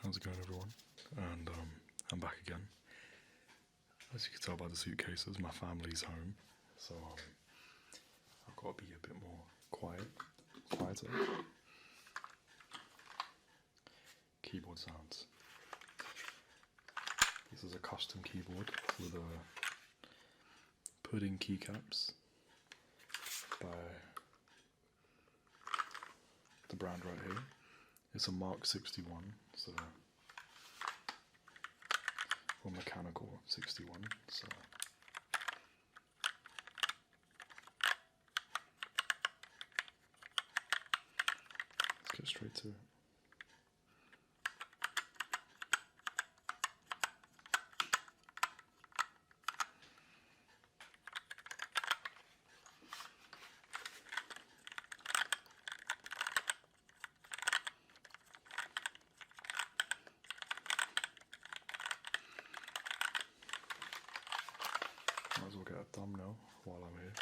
How's it going, everyone? And I'm back again. As you can tell by the suitcases, my family's home, so I've got to be a bit more quieter. Keyboard sounds. This is a custom keyboard with pudding keycaps by the brand right here. It's a Mark 61, so or mechanical 61. So let's get straight to it. Might as well get a thumbnail while I'm here.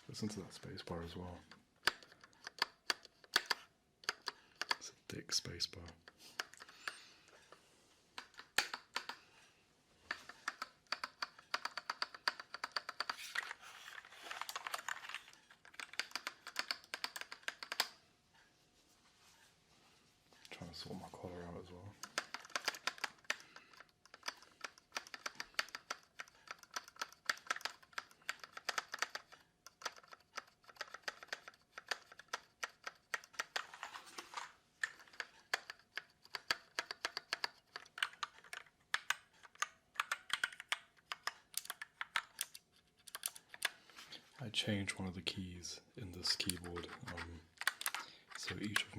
Listen to that spacebar as well. It's a thick spacebar. Trying to sort my collar out as well. I changed one of the keys in this keyboard, so each of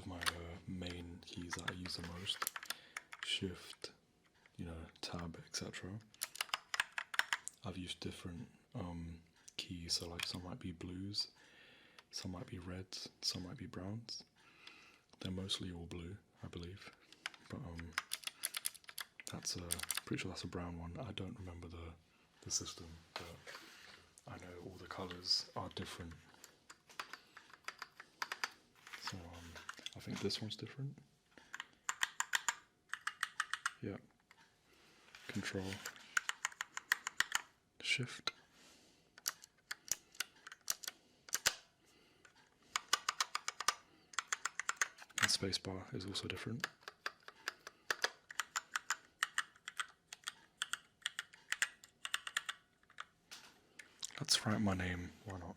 my main keys that I use the most, Shift, Tab, etc. I've used different keys, so like some might be blues, some might be reds, some might be browns. They're mostly all blue, I believe, but pretty sure that's a brown one. I don't remember the system, but I know all the colours are different. So I think this one's different. Yeah. Control, Shift, and spacebar is also different. Let's write my name, why not?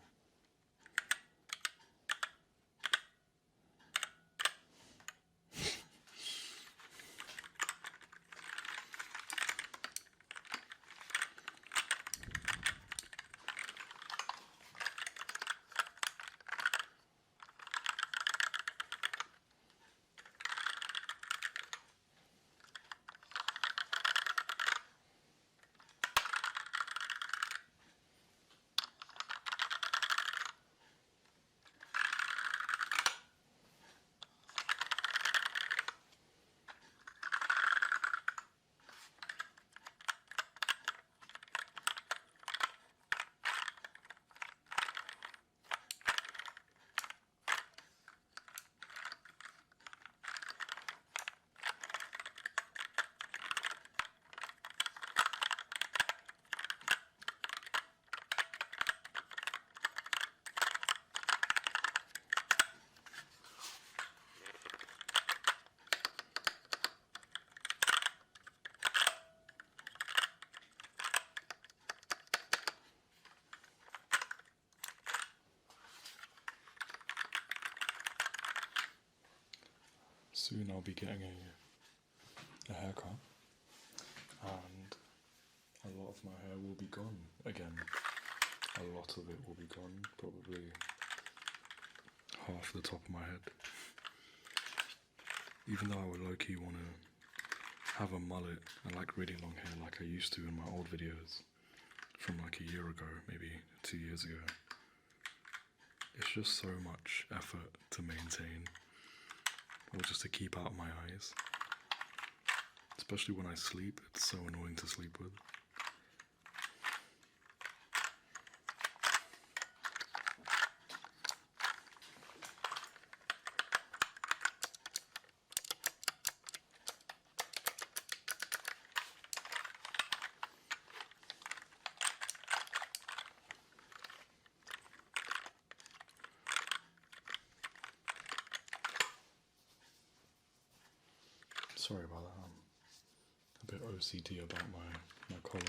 Soon I'll be getting a haircut, and a lot of my hair will be gone again. A lot of it will be gone, probably half the top of my head. Even though I would low-key want to have a mullet and like really long hair like I used to in my old videos from like a year ago, maybe 2 years ago. It's just so much effort to maintain, or just to keep out of my eyes. Especially when I sleep, it's so annoying to sleep with. sorry about that. I'm a bit OCD about my collar.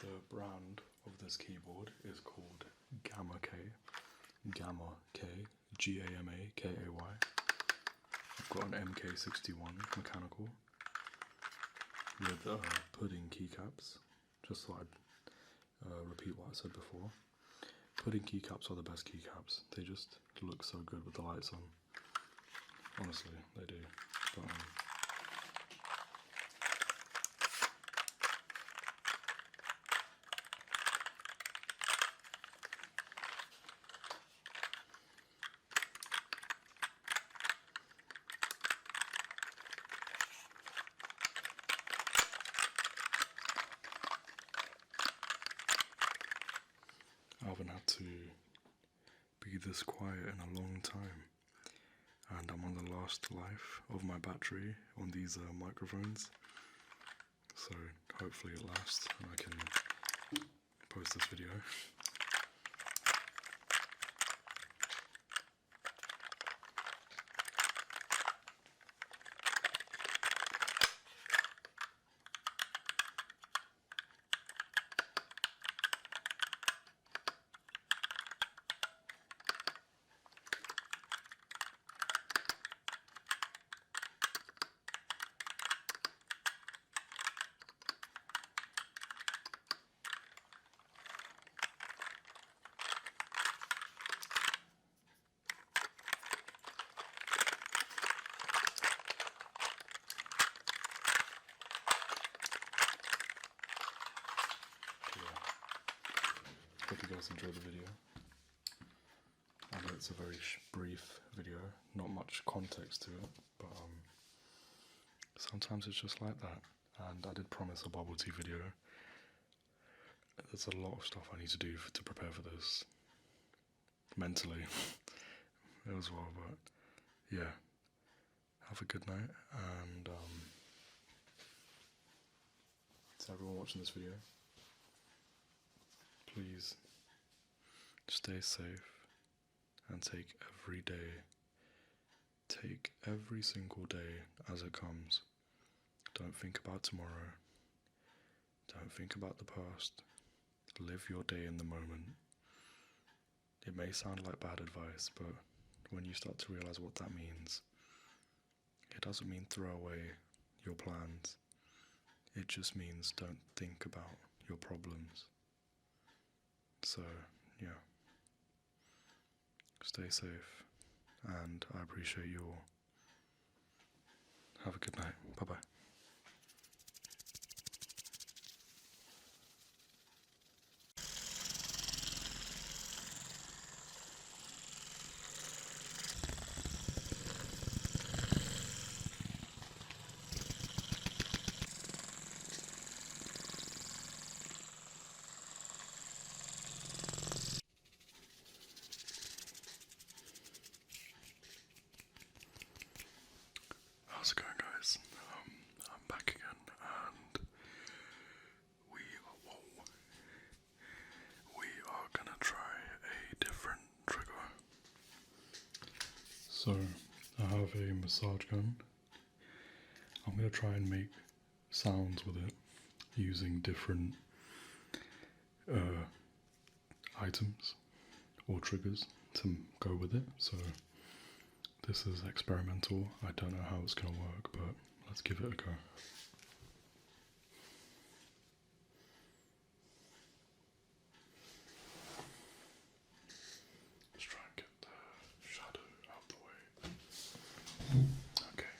The brand of this keyboard is called 𝗧𝗛𝗗𝗘𝗢, 𝗧𝗛𝗘𝗢. I've got an MK61 mechanical with pudding keycaps. Just thought I'd repeat what I said before. Pudding keycaps are the best keycaps. They just look so good with the lights on. Honestly, they do. But, I haven't had to be this quiet in a long time, and I'm on the last life of my battery on these microphones, so hopefully it lasts and I can post this video. Hope you guys enjoyed the video. I know it's a very brief video, not much context to it, but sometimes it's just like that. And I did promise a bubble tea video. There's a lot of stuff I need to do to prepare for this, mentally as well, but yeah. Have a good night, and to everyone watching this video, please stay safe and take every single day as it comes. Don't think about tomorrow. Don't think about the past. Live your day in the moment. It may sound like bad advice, but when you start to realize what that means, it doesn't mean throw away your plans. It just means don't think about your problems. So, yeah. Stay safe, and I appreciate you all. Have a good night. Bye-bye. How's it going, guys? I'm back again, and we are gonna try a different trigger. So I have a massage gun. I'm gonna try and make sounds with it using different items or triggers to go with it. So this is experimental. I don't know how it's going to work, but let's give it a go. Let's try and get the shadow out the way. Okay.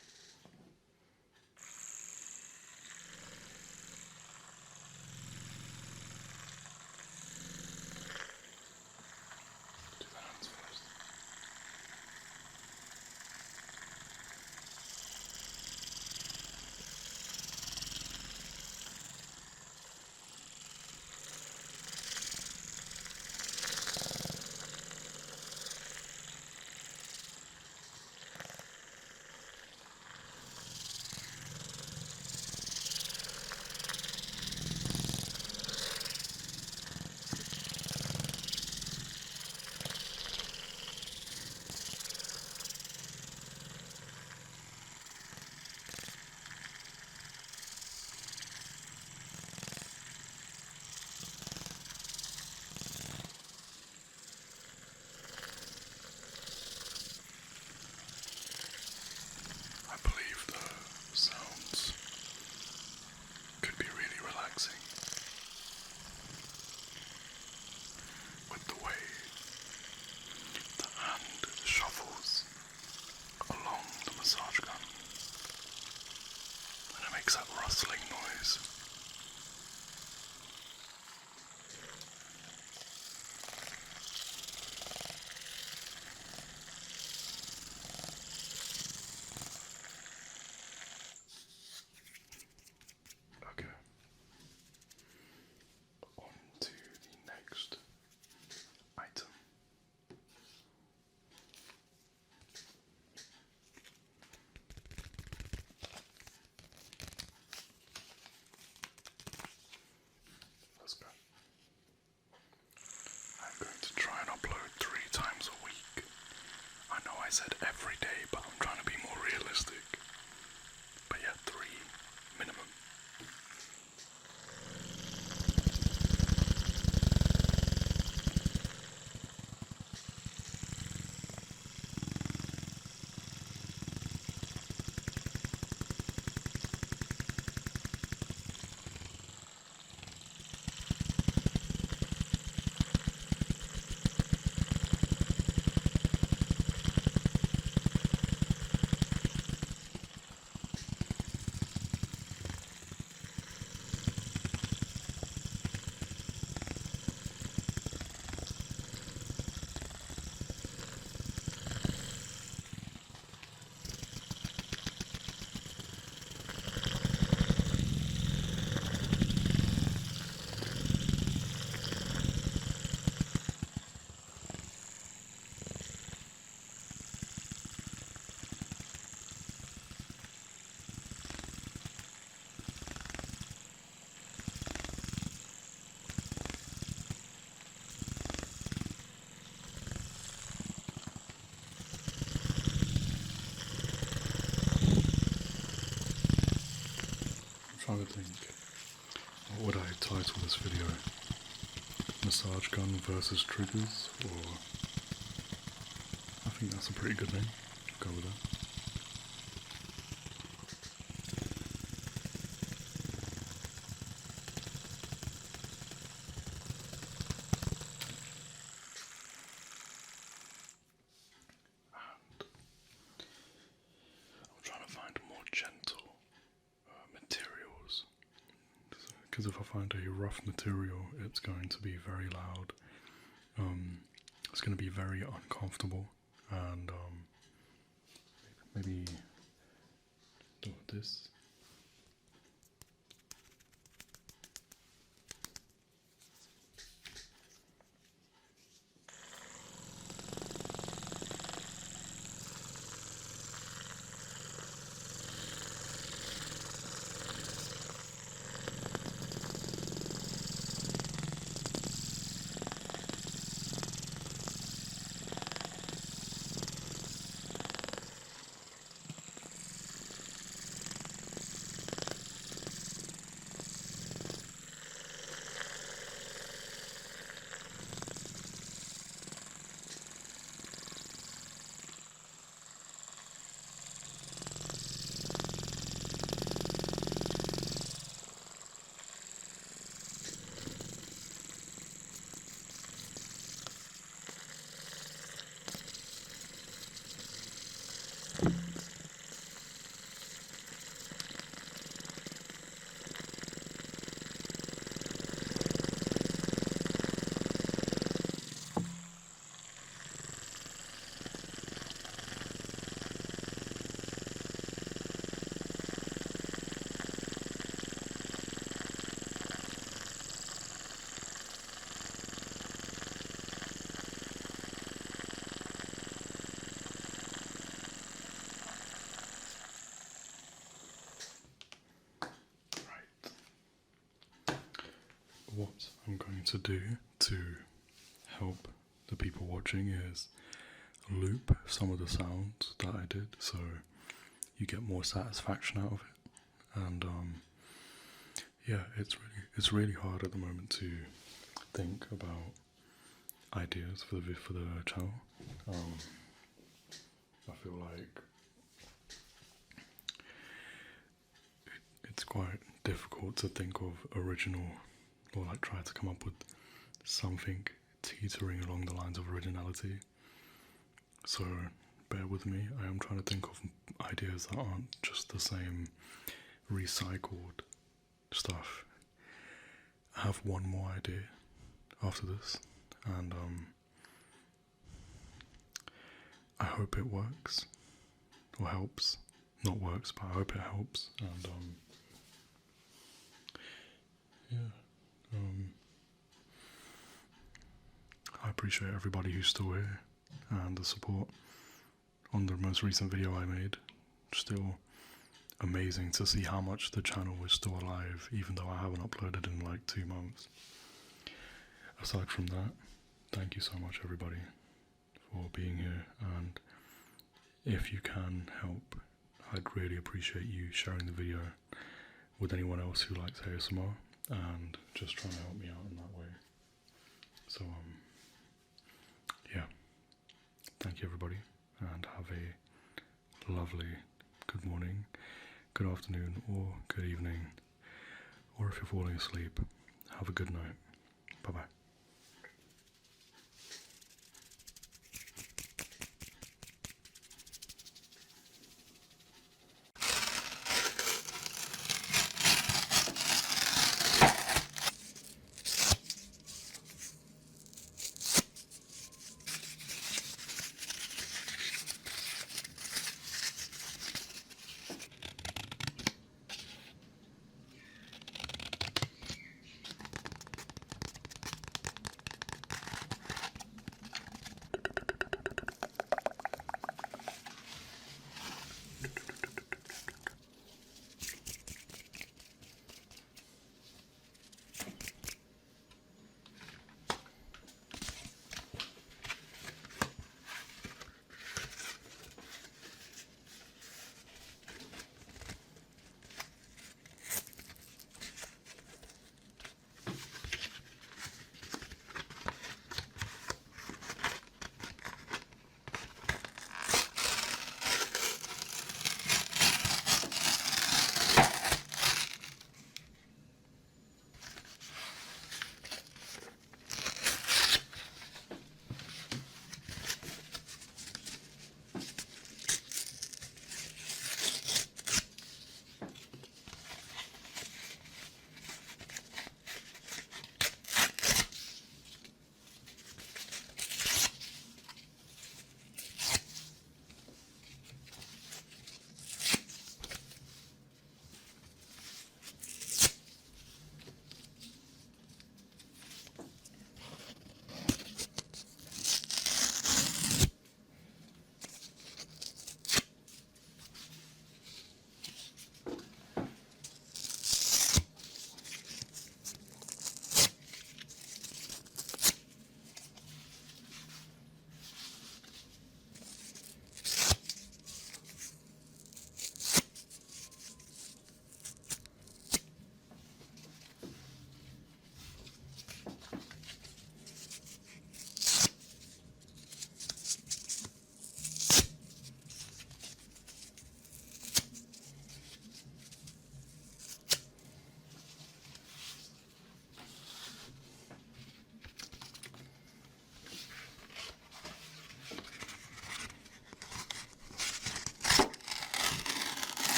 said every day, but I'm trying to be more realistic. But yeah, 3 minimum. I'm trying to think, what would I title this video? Massage gun versus triggers, or I think that's a pretty good name. Go with that. I'm trying to find more gentle materials, because if I find a rough material, it's going to be very loud. It's going to be very uncomfortable, and maybe do this. What I'm going to do to help the people watching is loop some of the sounds that I did, so you get more satisfaction out of it. And yeah, it's really hard at the moment to think about ideas for the channel. I feel like it's quite difficult to think of original, or like try to come up with something teetering along the lines of originality. So bear with me, I am trying to think of ideas that aren't just the same recycled stuff. I have one more idea after this, and I hope it works, or helps. Not works, but I hope it helps, and yeah. I appreciate everybody who's still here, and the support on the most recent video I made. Still amazing to see how much the channel is still alive, even though I haven't uploaded in like 2 months. Aside from that, thank you so much everybody for being here, and if you can help, I'd really appreciate you sharing the video with anyone else who likes ASMR and just trying to help me out in that way. So yeah, thank you everybody, and have a lovely good morning, good afternoon, or good evening, or if you're falling asleep, have a good night. Bye bye.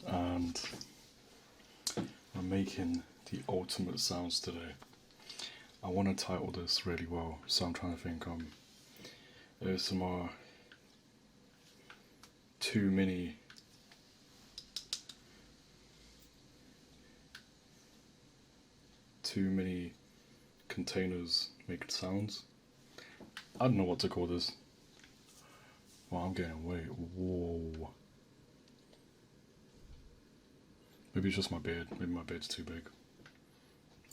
and I'm making the ultimate sounds today. I want to title this really well, so I'm trying to think ASMR too many containers making sounds. I don't know what to call this. Well, I'm getting way. Whoa. Maybe it's just my beard. Maybe my beard's too big.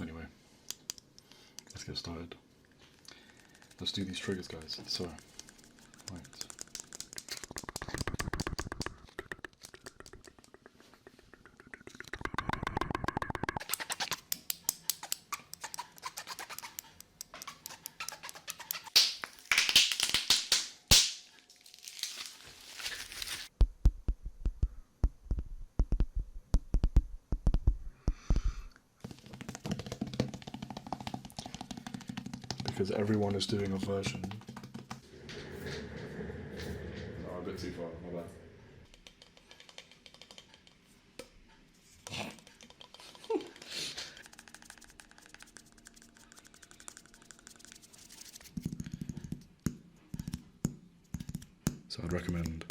Anyway, let's get started. Let's do these triggers, guys. So, right. Because everyone is doing a version. Oh, a bit too far, my bad. So I'd recommend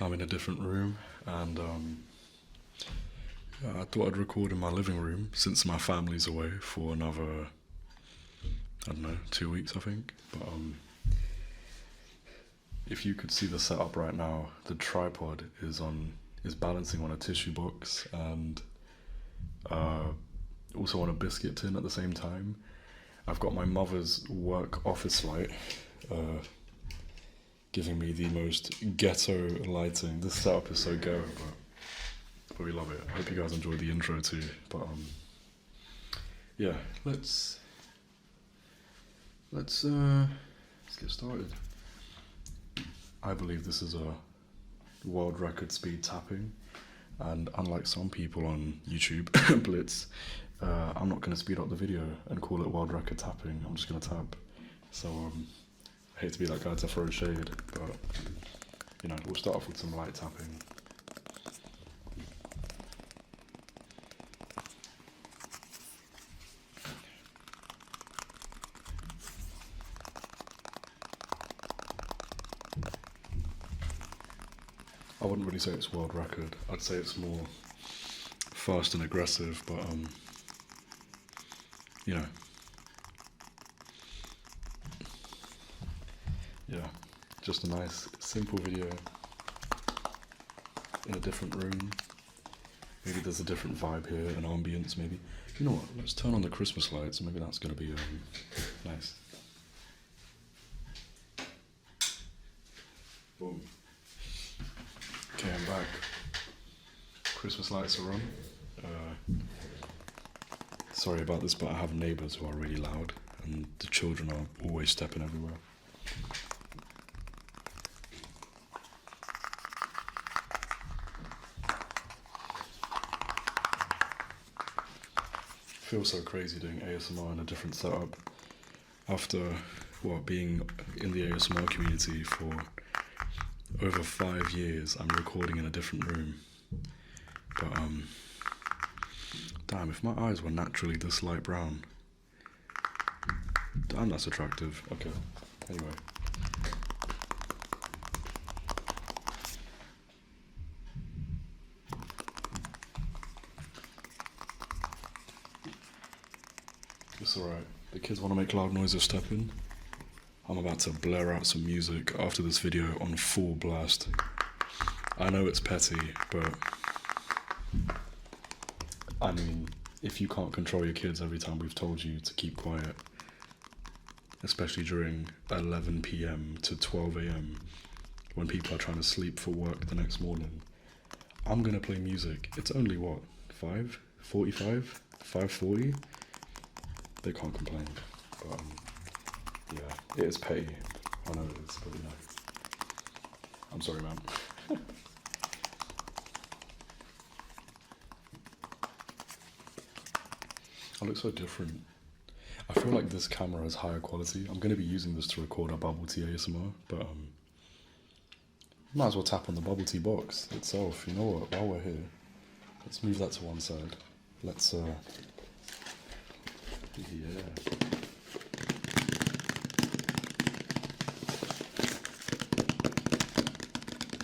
I'm in a different room, and I thought I'd record in my living room since my family's away for another, I don't know, 2 weeks I think. But if you could see the setup right now, the tripod is balancing on a tissue box and also on a biscuit tin at the same time. I've got my mother's work office light giving me the most ghetto lighting. This setup is so ghetto, but we love it. I hope you guys enjoyed the intro too. But yeah, let's get started. I believe this is a world record speed tapping, and unlike some people on YouTube, Blitz, I'm not going to speed up the video and call it world record tapping. I'm just going to tap. So I hate to be that guy to throw shade, but you know, we'll start off with some light tapping. I wouldn't really say it's world record. I'd say it's more fast and aggressive, but you know. Yeah, just a nice, simple video in a different room. Maybe there's a different vibe here, an ambience maybe. You know what, let's turn on the Christmas lights, maybe that's going to be nice. Boom. Okay, I'm back. Christmas lights are on. Sorry about this, but I have neighbours who are really loud, and the children are always stepping everywhere. Feels so crazy doing ASMR in a different setup after being in the ASMR community for over 5 years. I'm recording in a different room, but damn, if my eyes were naturally this light brown, damn, that's attractive. Okay, anyway. It's alright. The kids want to make loud noises stepping. I'm about to blare out some music after this video on full blast. I know it's petty, but I mean, if you can't control your kids every time we've told you to keep quiet, especially during 11 PM to 12 AM when people are trying to sleep for work the next morning, I'm gonna play music. It's only what, 5:45, 5:40? They can't complain. But yeah, it is petty. I know it is, but you know, I'm sorry, man. I look so different. I feel like this camera is higher quality. I'm going to be using this to record our bubble tea ASMR, but might as well tap on the bubble tea box itself. You know what? While we're here, let's move that to one side. Let's yeah.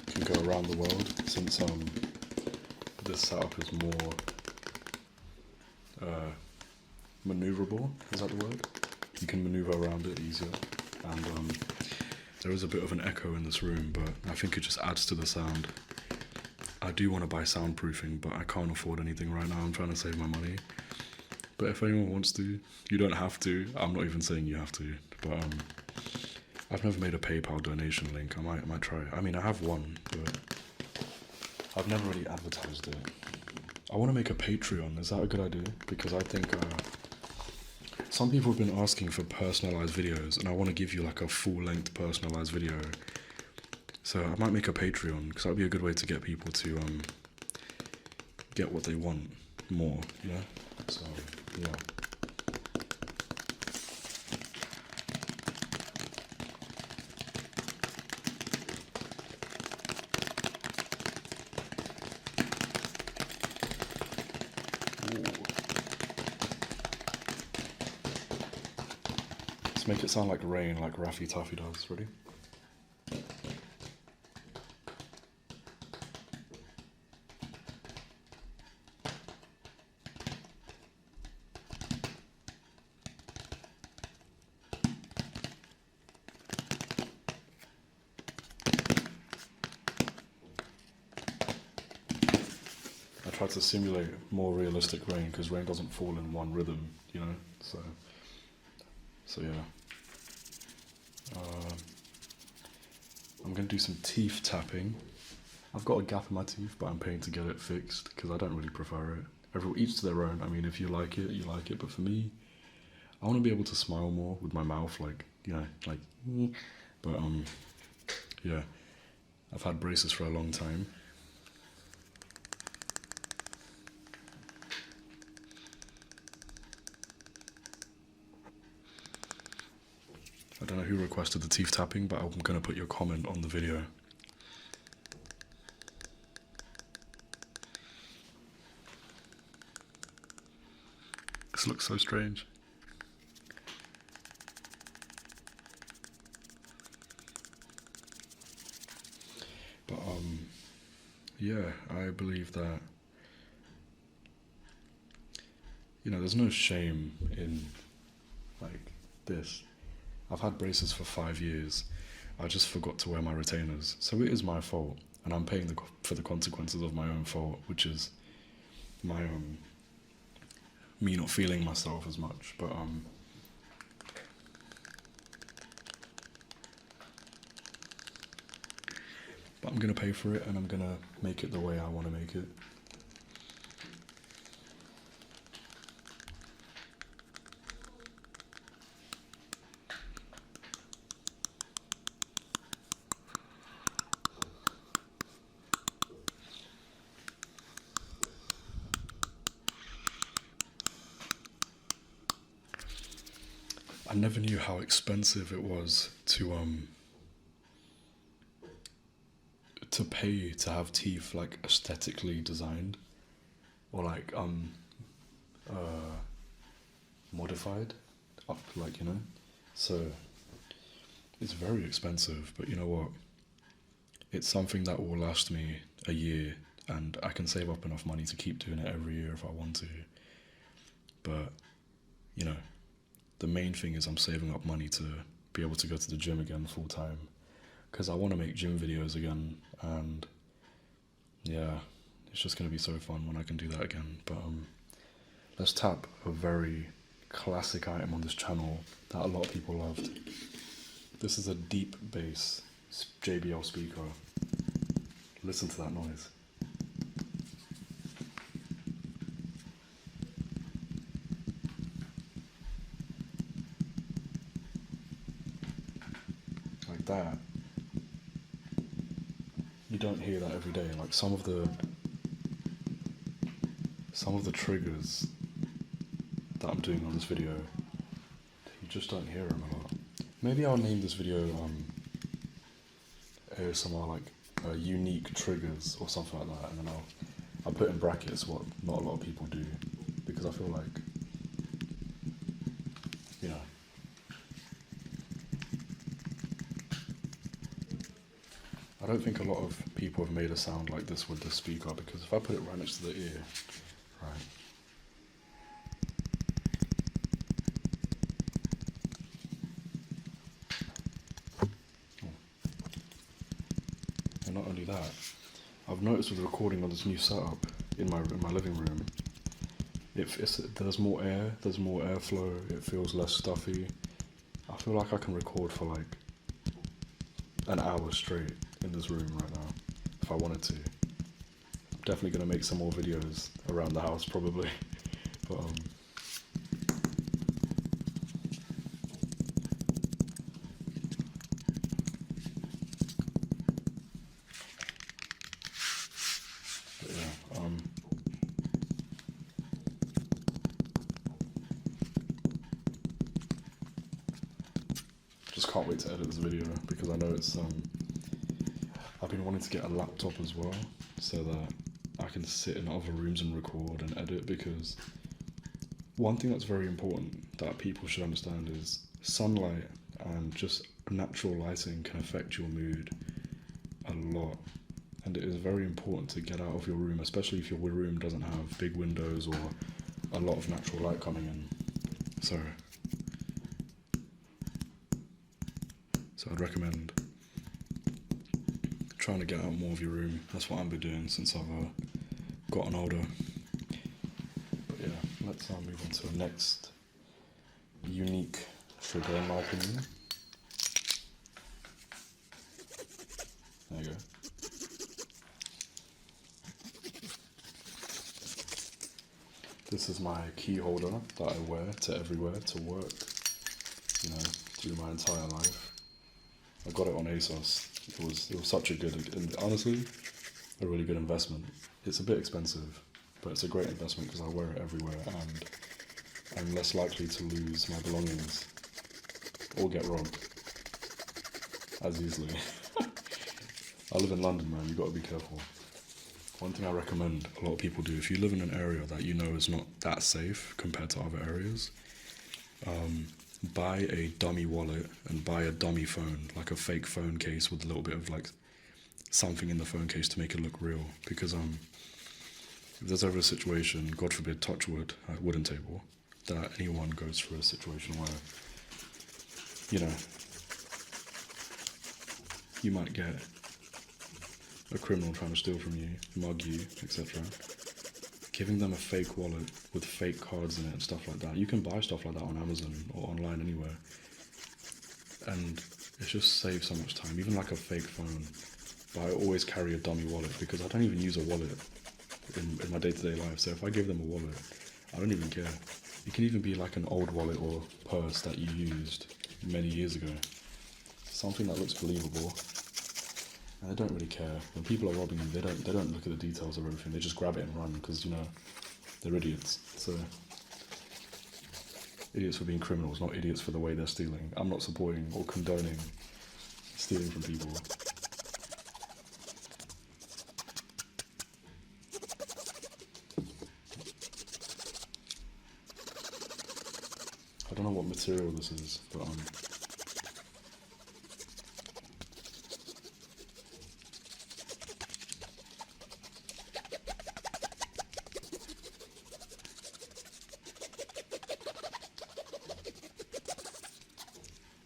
Can go around the world since this setup is more maneuverable. Is that the word? You can maneuver around it easier, and there is a bit of an echo in this room, but I think it just adds to the sound. I do want to buy soundproofing, but I can't afford anything right now. I'm trying to save my money. But if anyone wants to, you don't have to. I'm not even saying you have to, but I've never made a PayPal donation link. I might try. I mean, I have one, but I've never really advertised it. I want to make a Patreon. Is that a good idea? Because I think some people have been asking for personalized videos, and I want to give you like a full-length personalized video. So I might make a Patreon, because that would be a good way to get people to get what they want more, you know? So, yeah. Let's make it sound like rain, like 𝗓𝗓𝗘𝗢 does. Ready? I tried to simulate more realistic rain because rain doesn't fall in one rhythm, you know. So yeah. I'm gonna do some teeth tapping. I've got a gap in my teeth, but I'm paying to get it fixed because I don't really prefer it. Each to their own. I mean, if you like it, you like it. But for me, I want to be able to smile more with my mouth, like, you know, like. But yeah, I've had braces for a long time. I don't know who requested the teeth tapping, but I'm going to put your comment on the video. This looks so strange. But yeah, I believe that, you know, there's no shame in like this. I've had braces for 5 years. I just forgot to wear my retainers. So it is my fault. And I'm paying for the consequences of my own fault, which is my me not feeling myself as much. But I'm going to pay for it, and I'm going to make it the way I want to make it. I never knew how expensive it was to pay to have teeth like aesthetically designed or like modified up, like, you know. So it's very expensive, but you know what? It's something that will last me a year, and I can save up enough money to keep doing it every year if I want to. But you know, the main thing is I'm saving up money to be able to go to the gym again full time, because I want to make gym videos again, and yeah, it's just going to be so fun when I can do that again. But let's tap a very classic item on this channel that a lot of people loved. This is a deep bass JBL speaker. Listen to that noise. Like that. You don't hear that every day. Like some of the triggers that I'm doing on this video, you just don't hear them a lot. Maybe I'll name this video ASMR like unique triggers or something like that, and then I'll put in brackets what not a lot of people do, because I feel like, you know, I don't think a lot of people have made a sound like this with the speaker, because if I put it right next to the ear, right, and not only that, I've noticed with recording on this new setup in my living room, there's more air, there's more airflow, it feels less stuffy. I feel like I can record for like an hour straight in this room right now, if I wanted to. I'm definitely going to make some more videos around the house probably, but yeah, just can't wait to edit this video, because I know it's I've been wanting to get a laptop as well, so that I can sit in other rooms and record and edit, because one thing that's very important that people should understand is sunlight and just natural lighting can affect your mood a lot, and it is very important to get out of your room, especially if your room doesn't have big windows or a lot of natural light coming in. So I'd recommend trying to get out more of your room. That's what I've been doing since I've gotten older. But yeah, let's move on to the next unique trigger in my opinion. There you go. This is my key holder that I wear to everywhere, to work, you know, through my entire life. I got it on ASOS. It was such a good, and honestly, a really good investment. It's a bit expensive, but it's a great investment because I wear it everywhere, and I'm less likely to lose my belongings or get robbed as easily. I live in London, man. You got to be careful. One thing I recommend a lot of people do, if you live in an area that you know is not that safe compared to other areas, buy a dummy wallet and buy a dummy phone, like a fake phone case with a little bit of like something in the phone case to make it look real. Because if there's ever a situation, God forbid, touch wood, at wooden table, that anyone goes through a situation where, you know, you might get a criminal trying to steal from you, mug you, etc. Giving them a fake wallet with fake cards in it and stuff like that. You can buy stuff like that on Amazon or online anywhere. And it just saves so much time, even like a fake phone. But I always carry a dummy wallet because I don't even use a wallet in my day-to-day life. So if I give them a wallet, I don't even care. It can even be like an old wallet or purse that you used many years ago. Something that looks believable. And they don't really care. When people are robbing them, they don't look at the details of everything. They just grab it and run because, you know, they're idiots. So idiots for being criminals, not idiots for the way they're stealing. I'm not supporting or condoning stealing from people. I don't know what material this is, but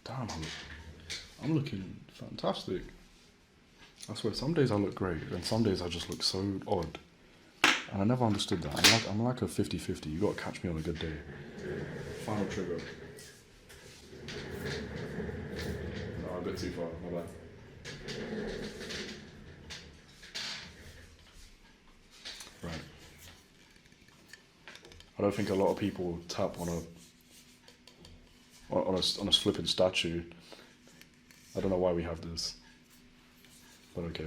damn, I'm looking fantastic. I swear, some days I look great, and some days I just look so odd. And I never understood that. I'm like a 50-50. You gotta catch me on a good day. Final trigger. No, a bit too far, my bad. Right. I don't think a lot of people tap on a flipping statue. I don't know why we have this, but okay.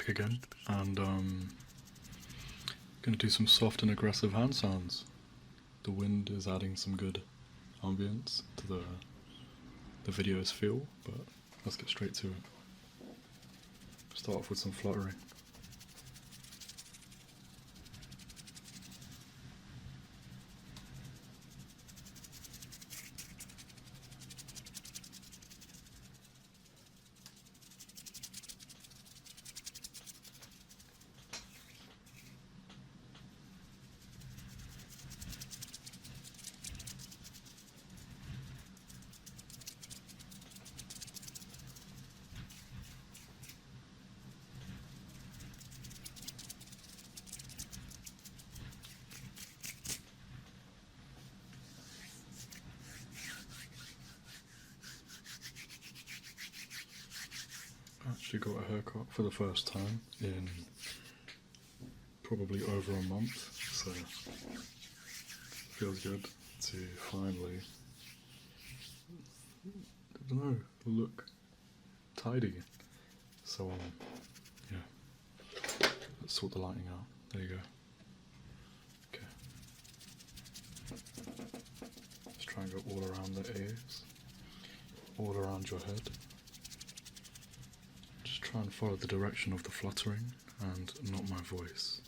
back again, and gonna do some soft and aggressive hand sounds. The wind is adding some good ambience to the video's feel, but let's get straight to it. Start off with some fluttering. Actually got a haircut for the first time in probably over a month, so feels good to finally, I don't know, look tidy. So yeah, let's sort the lighting out. There you go. Okay, let's try and go all around the ears, all around your head. Try and follow the direction of the fluttering and not my voice.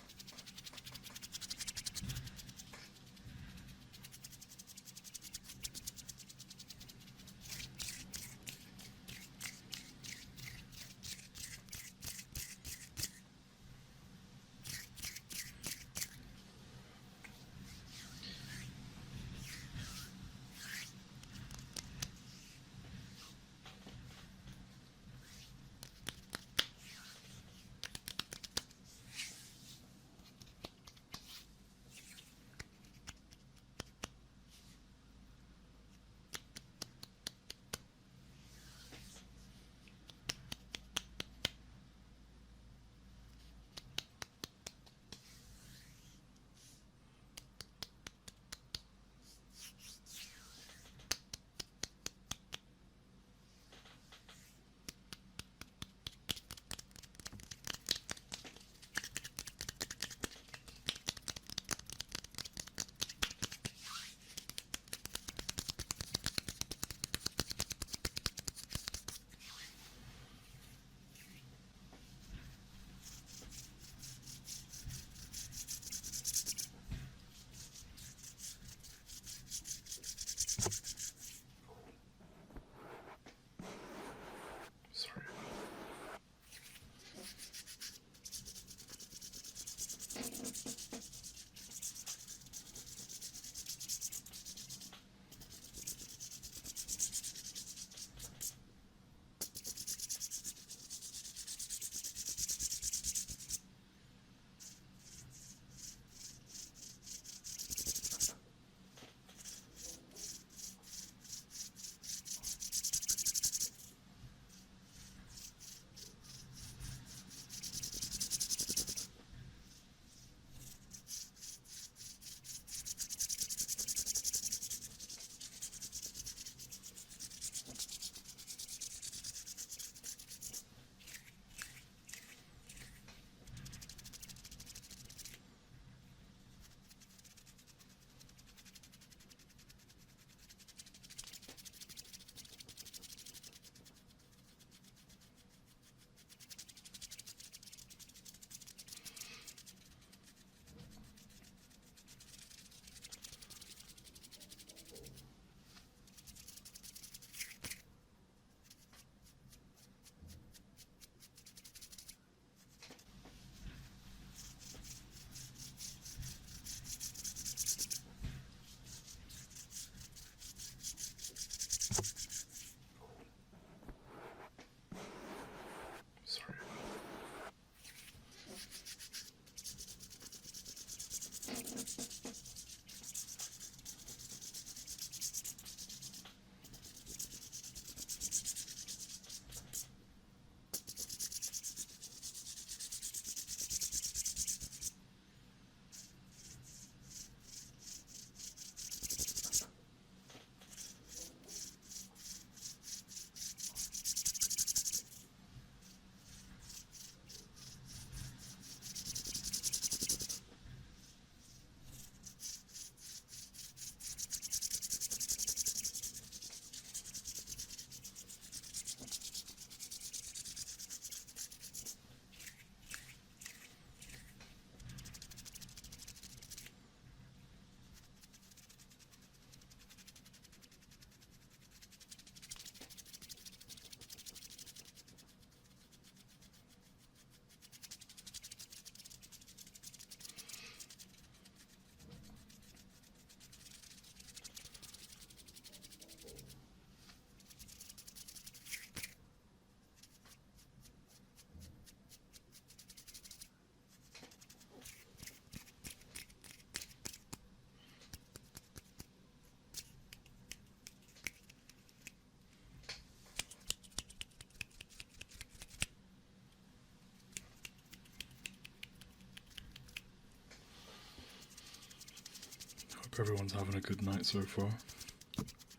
Hope everyone's having a good night so far,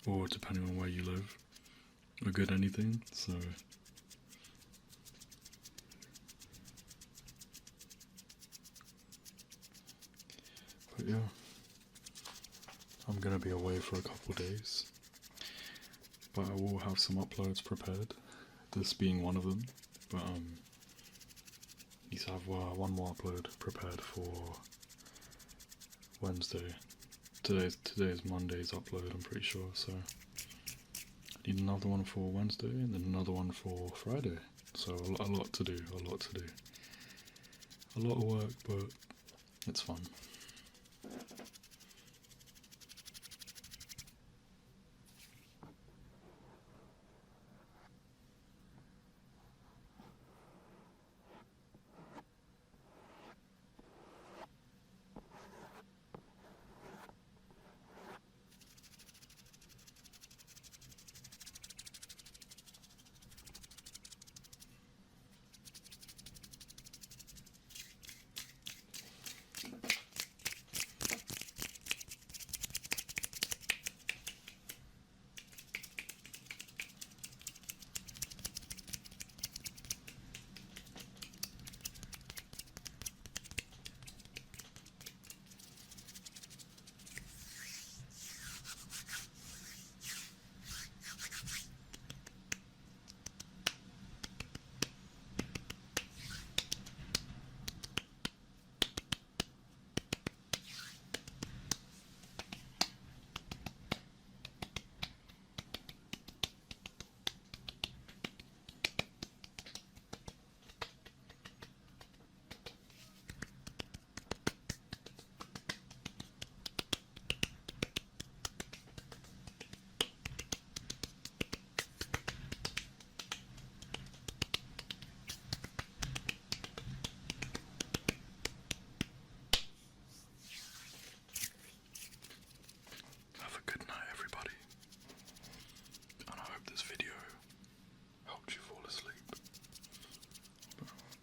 or depending on where you live, a good anything, so... But yeah, I'm gonna be away for a couple days, but I will have some uploads prepared, this being one of them, but need to have one more upload prepared for Wednesday. Today is Monday's upload, I'm pretty sure, so I need another one for Wednesday and then another one for Friday, so a lot to do, a lot of work, but it's fun.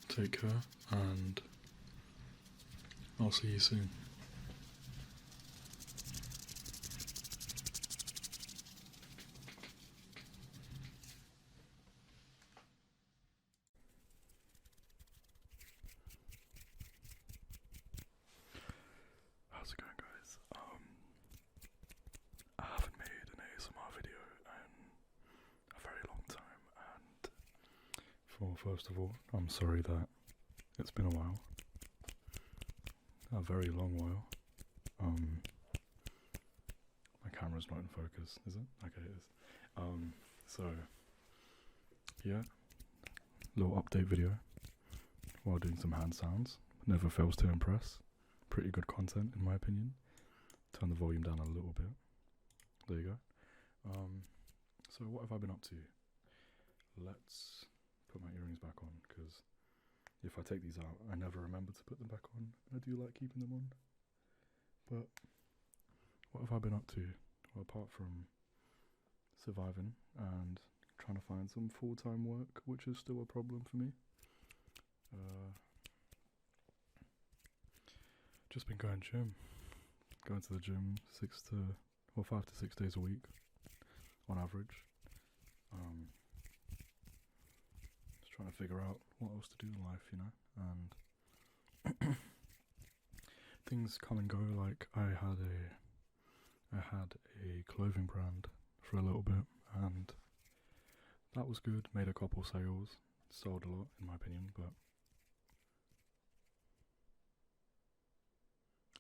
Take care, and I'll see you soon. How's it going, guys? I haven't made an ASMR video in a very long time, and first of all, I'm sorry that it's been a while. A very long while. My camera's not in focus, is it? Okay, it is. So, yeah, little update video while doing some hand sounds. Never fails to impress. Pretty good content, in my opinion. Turn the volume down a little bit. There you go. So what have I been up to? Let's put my earrings back on, because if I take these out, I never remember to put them back on, and I do like keeping them on. But what have I been up to? Well, apart from surviving and trying to find some full-time work, which is still a problem for me. Just been going to the gym 5 to 6 days a week on average. Just trying to figure out what else to do in life, you know, and things come and go. Like I had a clothing brand for a little bit, and that was good. Made a couple sales, sold a lot in my opinion, but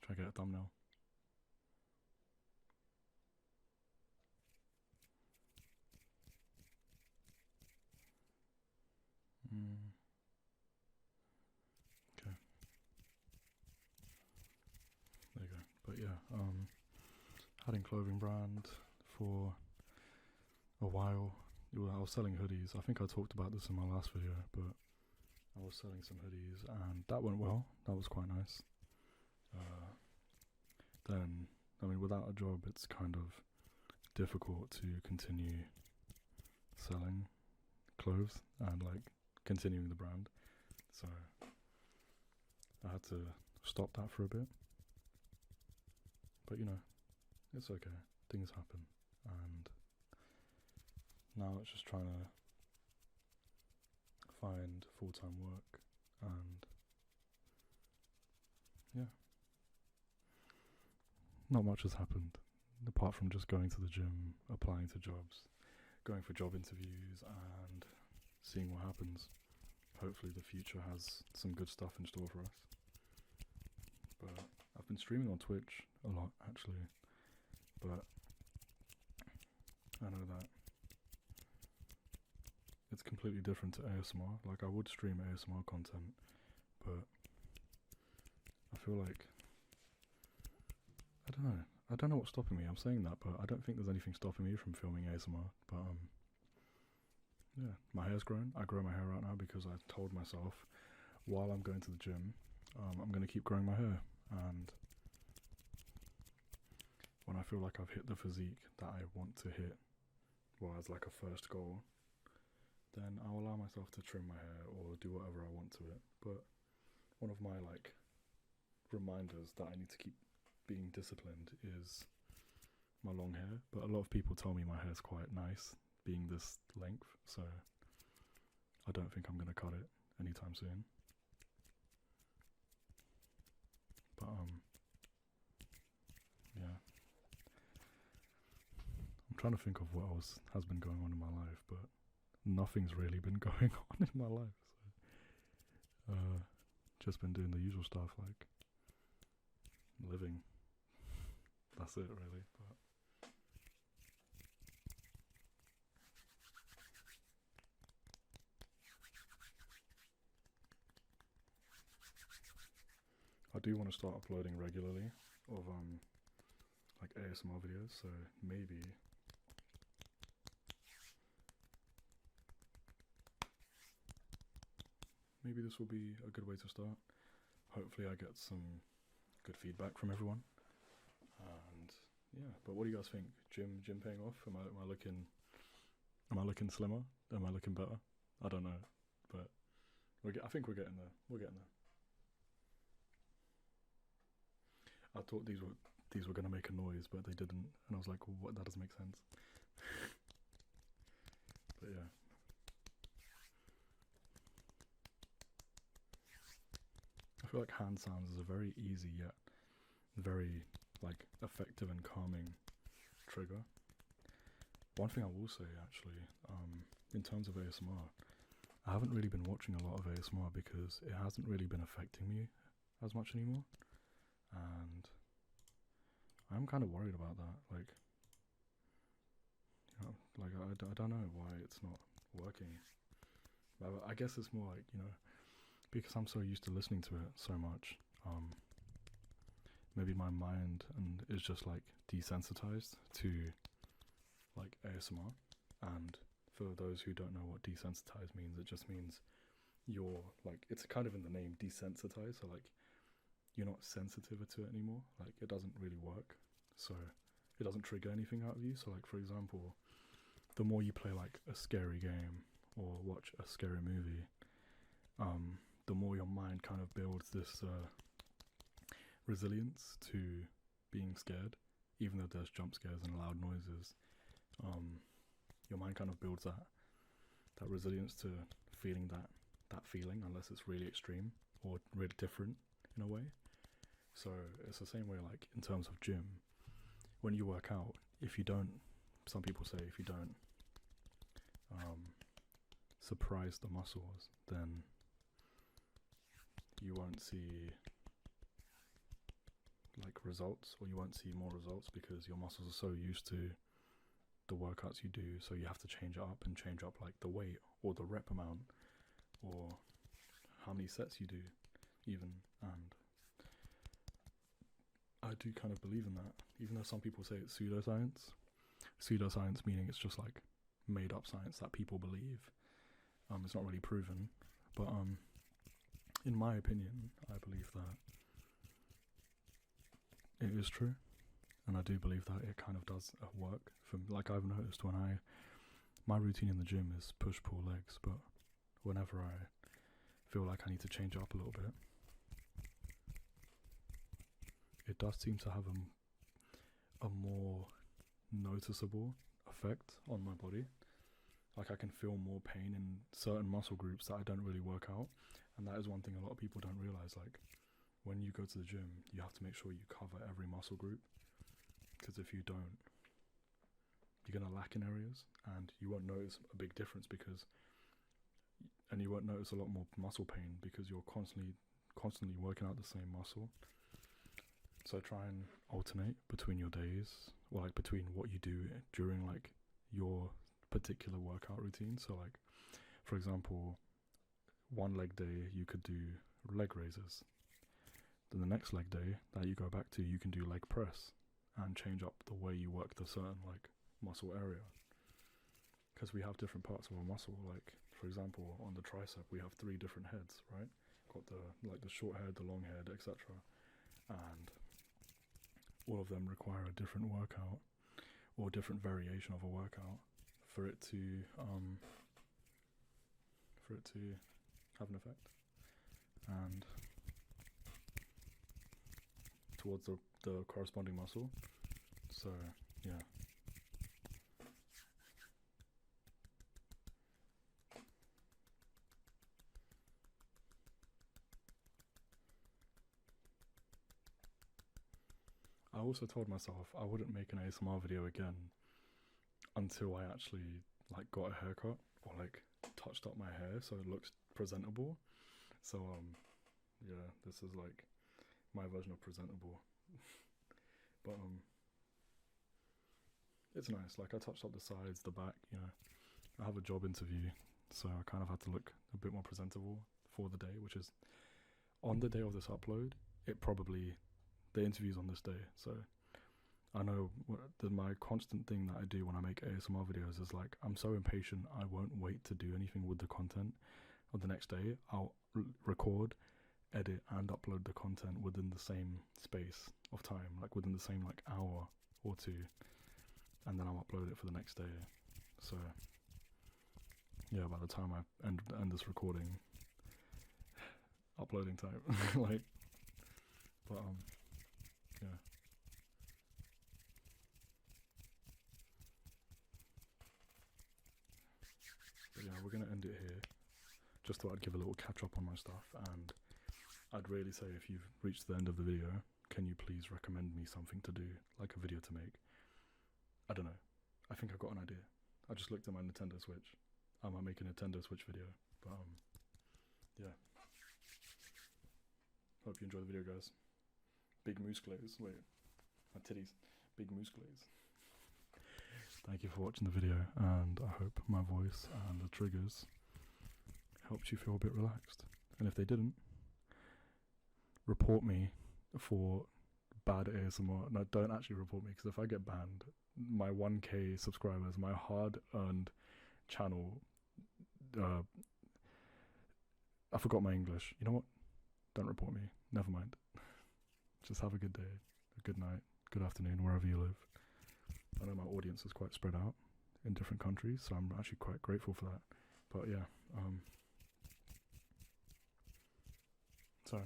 try to get a thumbnail. Okay. There you go. But yeah, had a clothing brand for a while. I was selling hoodies. I think I talked about this in my last video, but I was selling some hoodies and that went well. That was quite nice. Then, I mean, without a job, it's kind of difficult to continue selling clothes and like continuing the brand. So I had to stop that for a bit. But you know, it's okay. Things happen, and now it's just trying to find full-time work, and yeah, not much has happened apart from just going to the gym, applying to jobs, going for job interviews, and seeing what happens. Hopefully the future has some good stuff in store for us. But I've been streaming on Twitch a lot, actually, but I know that it's completely different to ASMR. Like, I would stream ASMR content, but I feel like, I don't know what's stopping me. I'm saying that, but I don't think there's anything stopping me from filming ASMR. But yeah, my hair's grown. I grow my hair out now because I told myself while I'm going to the gym, I'm going to keep growing my hair. And when I feel like I've hit the physique that I want to hit, well, as like a first goal, then I'll allow myself to trim my hair or do whatever I want to it. But one of my like reminders that I need to keep being disciplined is my long hair. But a lot of people tell me my hair's quite nice being this length, so I don't think I'm going to cut it anytime soon. But yeah, I'm trying to think of what else has been going on in my life, but nothing's really been going on in my life. So just been doing the usual stuff, like living. That's it, really. But I do want to start uploading regularly of like ASMR videos, so maybe this will be a good way to start. Hopefully I get some good feedback from everyone. And yeah, but what do you guys think? Gym paying off? Am I looking slimmer? Am I looking better? I don't know, but I think we're getting there. We're getting there. I thought these were gonna make a noise, but they didn't, and I was like, well, what? That doesn't make sense. But yeah. I feel like hand sounds is a very easy yet very like effective and calming trigger. One thing I will say actually, in terms of ASMR, I haven't really been watching a lot of ASMR because it hasn't really been affecting me as much anymore, and I'm kind of worried about that. Like, you know, like I don't know why it's not working. But I guess it's more like, you know, because I'm so used to listening to it so much. Maybe my mind is just like desensitized to like ASMR. And for those who don't know what desensitized means, it just means you're like, it's kind of in the name, desensitized. So like, you're not sensitive to it anymore. Like, it doesn't really work. So it doesn't trigger anything out of you. So like, for example, the more you play like a scary game or watch a scary movie, the more your mind kind of builds this resilience to being scared, even though there's jump scares and loud noises. Your mind kind of builds that resilience to feeling that feeling, unless it's really extreme or really different in a way. So it's the same way, like in terms of gym, when you work out, if you don't, some people say if you don't surprise the muscles, then you won't see like results, or you won't see more results, because your muscles are so used to the workouts you do. So you have to change it up and change up like the weight or the rep amount or how many sets you do even. And I do kind of believe in that, even though some people say it's pseudoscience meaning it's just like made up science that people believe. It's not really proven, but in my opinion, I believe that it is true, and I do believe that it kind of does work. Like, I've noticed when my routine in the gym is push pull legs, but whenever I feel like I need to change up a little bit, it does seem to have a more noticeable effect on my body. Like I can feel more pain in certain muscle groups that I don't really work out, and that is one thing a lot of people don't realize. Like when you go to the gym, you have to make sure you cover every muscle group, because if you don't, you're gonna lack in areas, and you won't notice a big difference and you won't notice a lot more muscle pain because you're constantly working out the same muscle. So try and alternate between your days, or like between what you do during like your particular workout routine. So like, for example, one leg day you could do leg raises, then the next leg day that you go back to, you can do leg press and change up the way you work the certain like muscle area, because we have different parts of our muscle. Like for example, on the tricep we have 3 different heads, right? Got the short head, the long head, etc., and all of them require a different workout or different variation of a workout for it to have an effect and towards the corresponding muscle. So yeah. I also told myself I wouldn't make an ASMR video again until I actually like got a haircut or like touched up my hair so it looks presentable. So yeah, this is like my version of presentable. But it's nice. Like I touched up the sides, the back, you know. I have a job interview, so I kind of had to look a bit more presentable for the day, which is on the day of this upload. The interview's on this day, so I know my constant thing that I do when I make ASMR videos is like, I'm so impatient, I won't wait to do anything with the content of the next day. I'll record, edit, and upload the content within the same space of time, like within the same like hour or 2, and then I'll upload it for the next day. So yeah, by the time I end this recording, uploading time, like, but yeah. But yeah, we're gonna end it here. Just thought I'd give a little catch up on my stuff, and I'd really say if you've reached the end of the video, can you please recommend me something to do, like a video to make? I don't know. I think I got an idea. I just looked at my Nintendo Switch. I might make a Nintendo Switch video, but yeah. Hope you enjoy the video, guys. Big moose glaze. Wait, my titties. Big moose glaze. Thank you for watching the video, and I hope my voice and the triggers helped you feel a bit relaxed. And if they didn't, report me for bad ASMR. No, don't actually report me, because if I get banned, my 1K subscribers, my hard-earned channel, I forgot my English. You know what? Don't report me. Never mind. Just have a good day, a good night, good afternoon, wherever you live. I know my audience is quite spread out in different countries, so I'm actually quite grateful for that. But yeah, so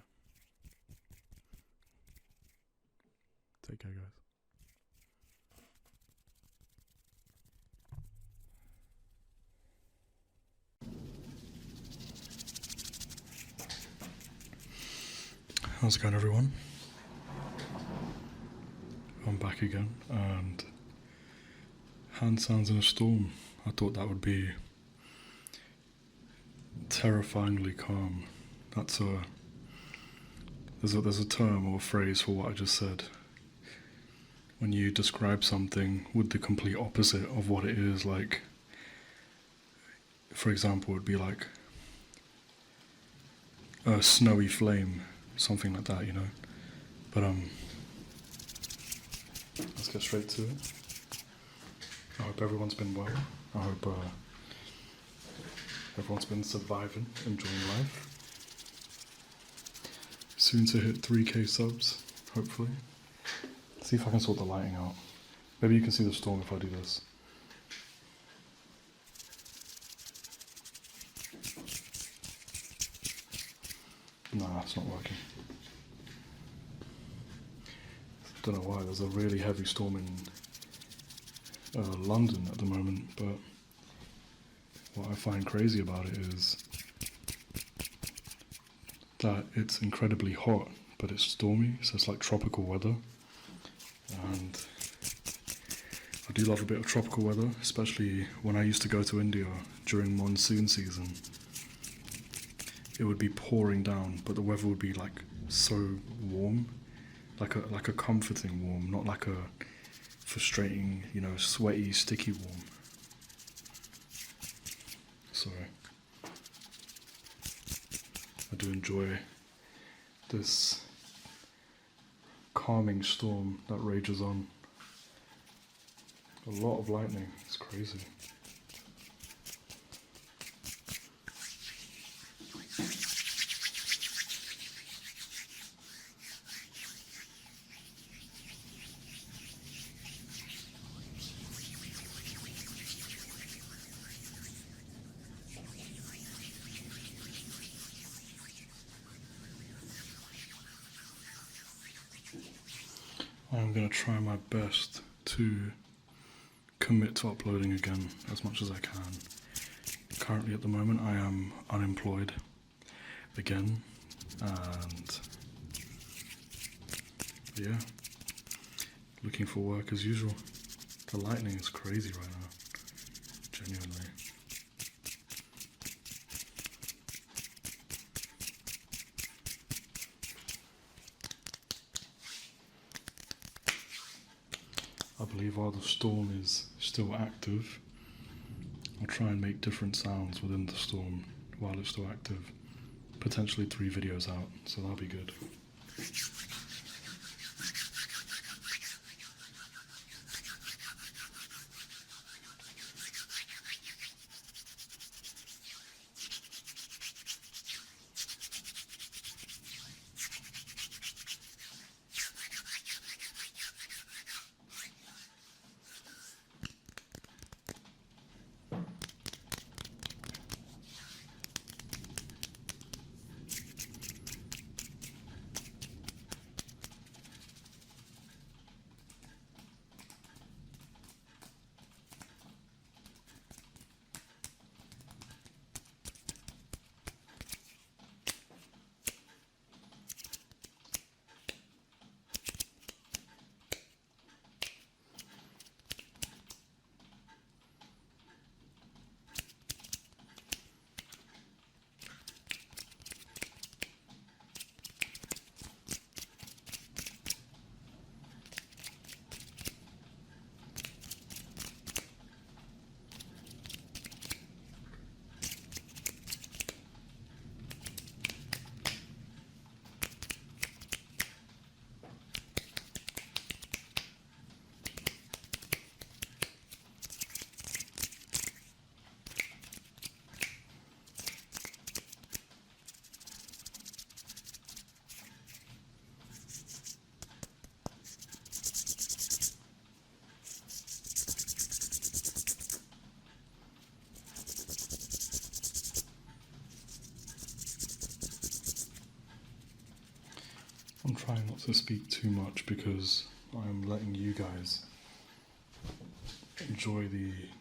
take care, guys. How's it going, everyone? I'm back again, and hand sounds in a storm. I thought that would be terrifyingly calm. That's there's a term or a phrase for what I just said. When you describe something with the complete opposite of what it is, like, for example, it would be like a snowy flame, something like that, you know. But let's get straight to it. I hope everyone's been well. I hope everyone's been surviving, enjoying life. Soon to hit 3K subs, hopefully. See if I can sort the lighting out. Maybe you can see the storm if I do this. Nah, it's not working. Don't know why, there's a really heavy storm London at the moment, but what I find crazy about it is that it's incredibly hot, but it's stormy, so it's like tropical weather. And I do love a bit of tropical weather, especially when I used to go to India during monsoon season. It would be pouring down, but the weather would be like so warm, like a comforting warm, not like a frustrating, you know, sweaty, sticky warm. So I do enjoy this calming storm that rages on. A lot of lightning, it's crazy. I'm going to try my best to commit to uploading again as much as I can. Currently at the moment I am unemployed again, and yeah, looking for work as usual. The lightning is crazy right now, genuinely. I believe while the storm is still active, I'll try and make different sounds within the storm while it's still active. Potentially 3 videos out, so that'll be good. I'm trying not to speak too much because I'm letting you guys enjoy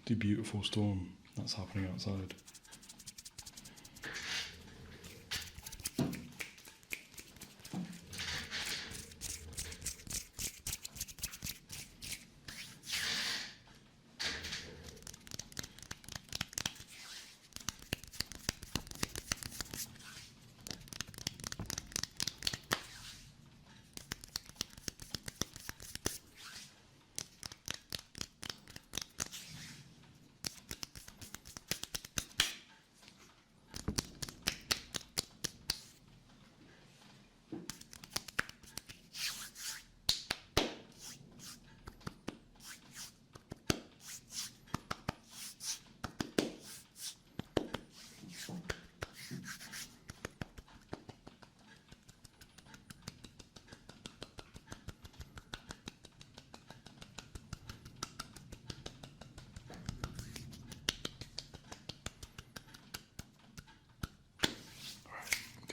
the beautiful storm that's happening outside.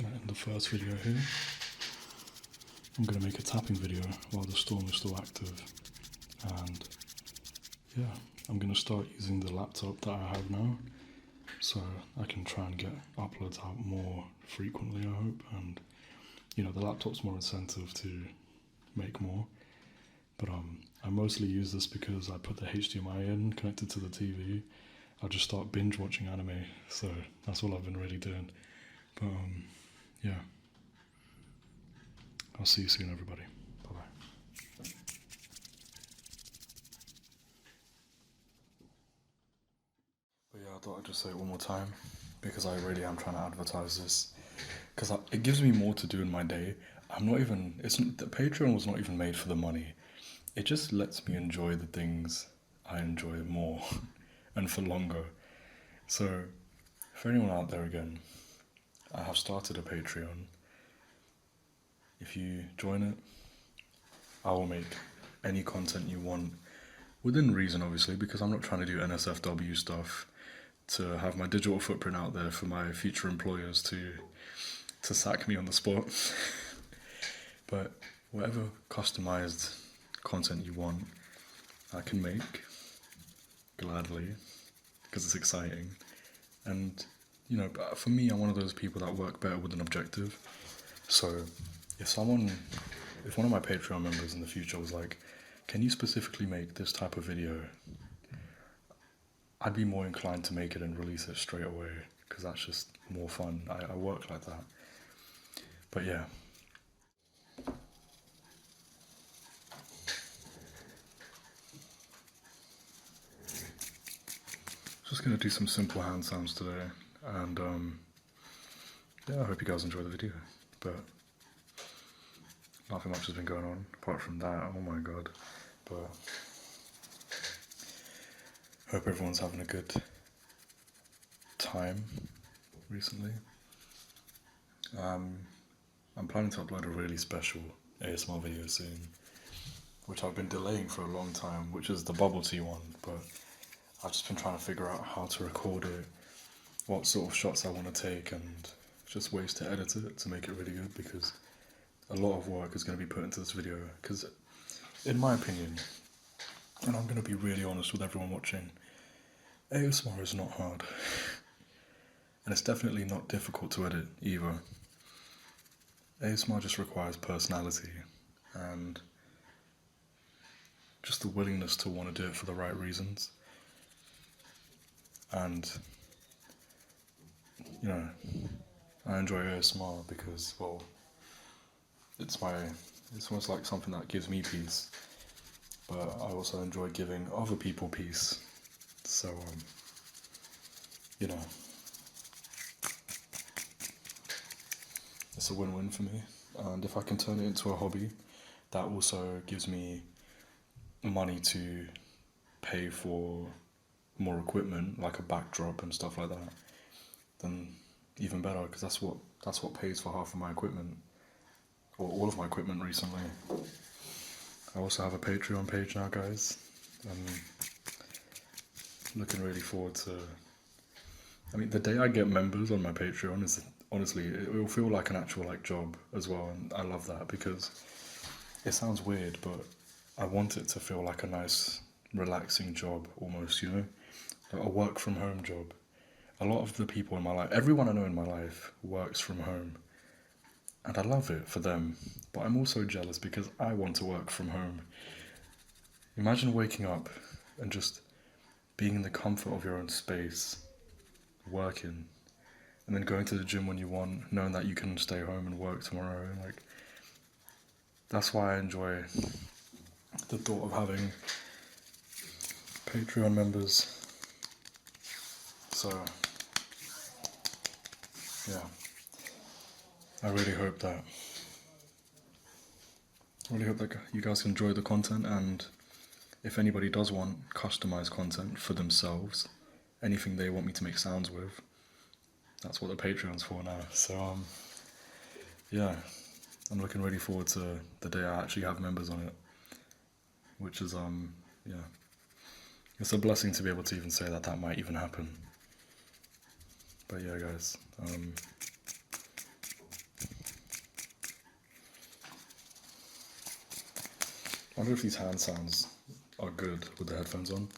I'm going to end the first video here. I'm going to make a tapping video while the storm is still active, and yeah, going to start using the laptop that I have now, so I can try and get uploads out more frequently, I hope. And you know, the laptop's more incentive to make more. But I mostly use this because I put the HDMI in, connected to the TV. I just start binge watching anime, so that's all I've been really doing. But yeah, I'll see you soon, everybody. Bye bye. But yeah, I thought I'd just say it one more time because I really am trying to advertise this because it gives me more to do in my day. The Patreon was not even made for the money. It just lets me enjoy the things I enjoy more and for longer. So, for anyone out there again, I have started a Patreon. If you join it, I will make any content you want, within reason obviously, because I'm not trying to do NSFW stuff to have my digital footprint out there for my future employers to sack me on the spot. But whatever customized content you want, I can make gladly because it's exciting. And you know, for me, I'm one of those people that work better with an objective. So if one of my Patreon members in the future was like, can you specifically make this type of video, I'd be more inclined to make it and release it straight away because that's just more fun. I work like that. But yeah. Just gonna do some simple hand sounds today, and yeah, I hope you guys enjoy the video. But nothing much has been going on apart from that. Oh my god! But hope everyone's having a good time recently. I'm planning to upload a really special ASMR video soon, which I've been delaying for a long time, which is the bubble tea one, but I've just been trying to figure out how to record it, what sort of shots I want to take, and just ways to edit it to make it really good, because a lot of work is going to be put into this video, because in my opinion, and I'm going to be really honest with everyone watching, ASMR is not hard, and it's definitely not difficult to edit either. ASMR just requires personality, and just the willingness to want to do it for the right reasons. And, you know, I enjoy ASMR because, well, it's almost like something that gives me peace, but I also enjoy giving other people peace. So, you know, it's a win-win for me. And if I can turn it into a hobby, that also gives me money to pay for more equipment, like a backdrop and stuff like that, then even better, because that's what pays for half of my equipment, or all of my equipment recently. I also have a Patreon page now, guys. I'm looking really forward to, I mean, the day I get members on my Patreon is, honestly, it will feel like an actual job as well, and I love that, because it sounds weird, but I want it to feel like a nice, relaxing job almost, you know? A work from home job. A lot of the people in my life, everyone I know in my life works from home, and I love it for them, but I'm also jealous because I want to work from home. Imagine waking up and just being in the comfort of your own space, working, and then going to the gym when you want, knowing that you can stay home and work tomorrow. That's why I enjoy the thought of having Patreon members. So, yeah, I really hope that you guys enjoy the content, and if anybody does want customized content for themselves, anything they want me to make sounds with, that's what the Patreon's for now. So, yeah, I'm looking really forward to the day I actually have members on it, which is, yeah, it's a blessing to be able to even say that might even happen. But yeah, guys, I wonder if these hand sounds are good with the headphones on.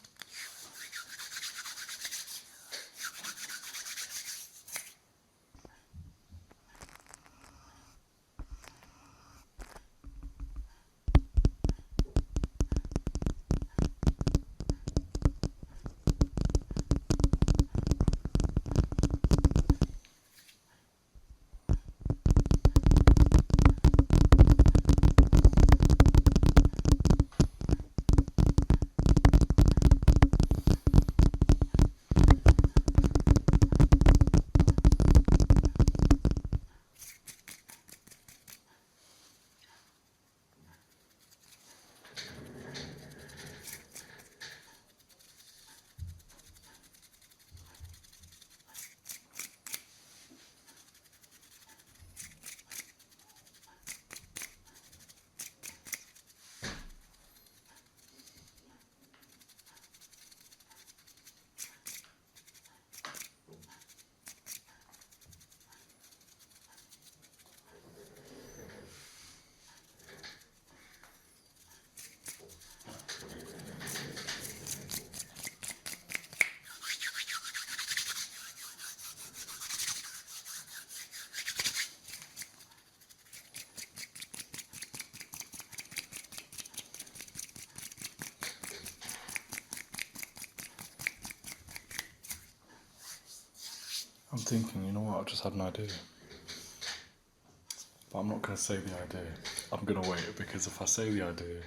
I'm thinking, you know what, I've just had an idea. But I'm not going to say the idea. I'm going to wait, because if I say the idea,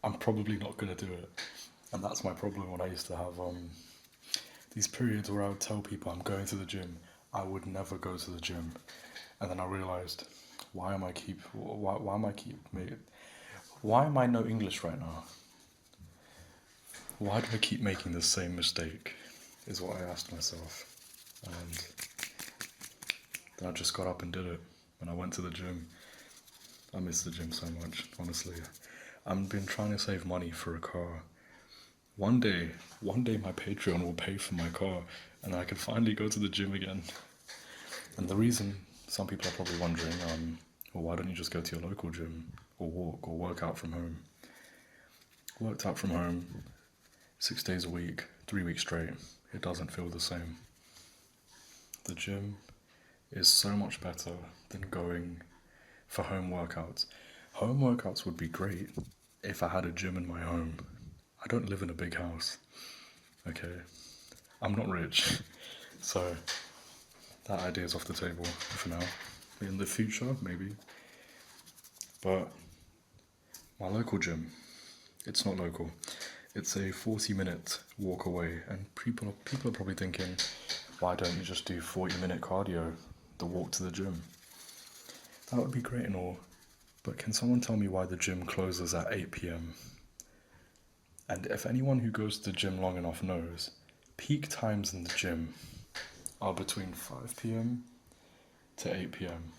I'm probably not going to do it. And that's my problem when I used to have these periods where I would tell people I'm going to the gym. I would never go to the gym. And then I realised, why am I no English right now? Why do I keep making the same mistake, is what I asked myself. And then I just got up and did it. When I went to the gym. I miss the gym so much, honestly. I've been trying to save money for a car. One day my Patreon will pay for my car and I can finally go to the gym again. And the reason, some people are probably wondering, well, why don't you just go to your local gym or walk or work out from home? Worked out from home 6 days a week, 3 weeks straight. It doesn't feel the same. The gym is so much better than going for home workouts. Home workouts would be great if I had a gym in my home. I don't live in a big house, okay? I'm not rich, so that idea is off the table for now. In the future, maybe. But my local gym, it's not local. It's a 40-minute walk away, and people are probably thinking, why don't you just do 40-minute cardio, the walk to the gym? That would be great and all, but can someone tell me why the gym closes at 8 p.m? And if anyone who goes to the gym long enough knows, peak times in the gym are between 5 p.m. to 8 p.m.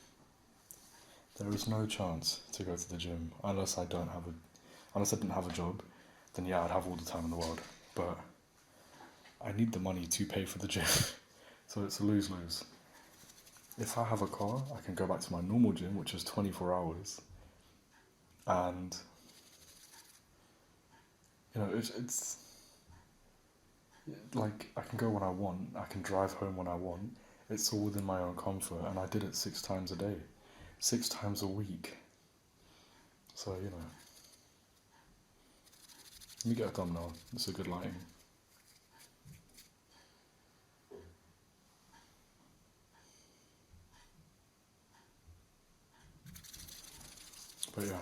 There is no chance to go to the gym unless I didn't have a job. Then yeah, I'd have all the time in the world. But I need the money to pay for the gym, so it's a lose-lose. If I have a car, I can go back to my normal gym, which is 24 hours. And, you know, it's like, I can go when I want, I can drive home when I want. It's all within my own comfort, and I did it 6 times a day, 6 times a week. So, you know, let me get a thumbnail, it's a good lighting. But yeah.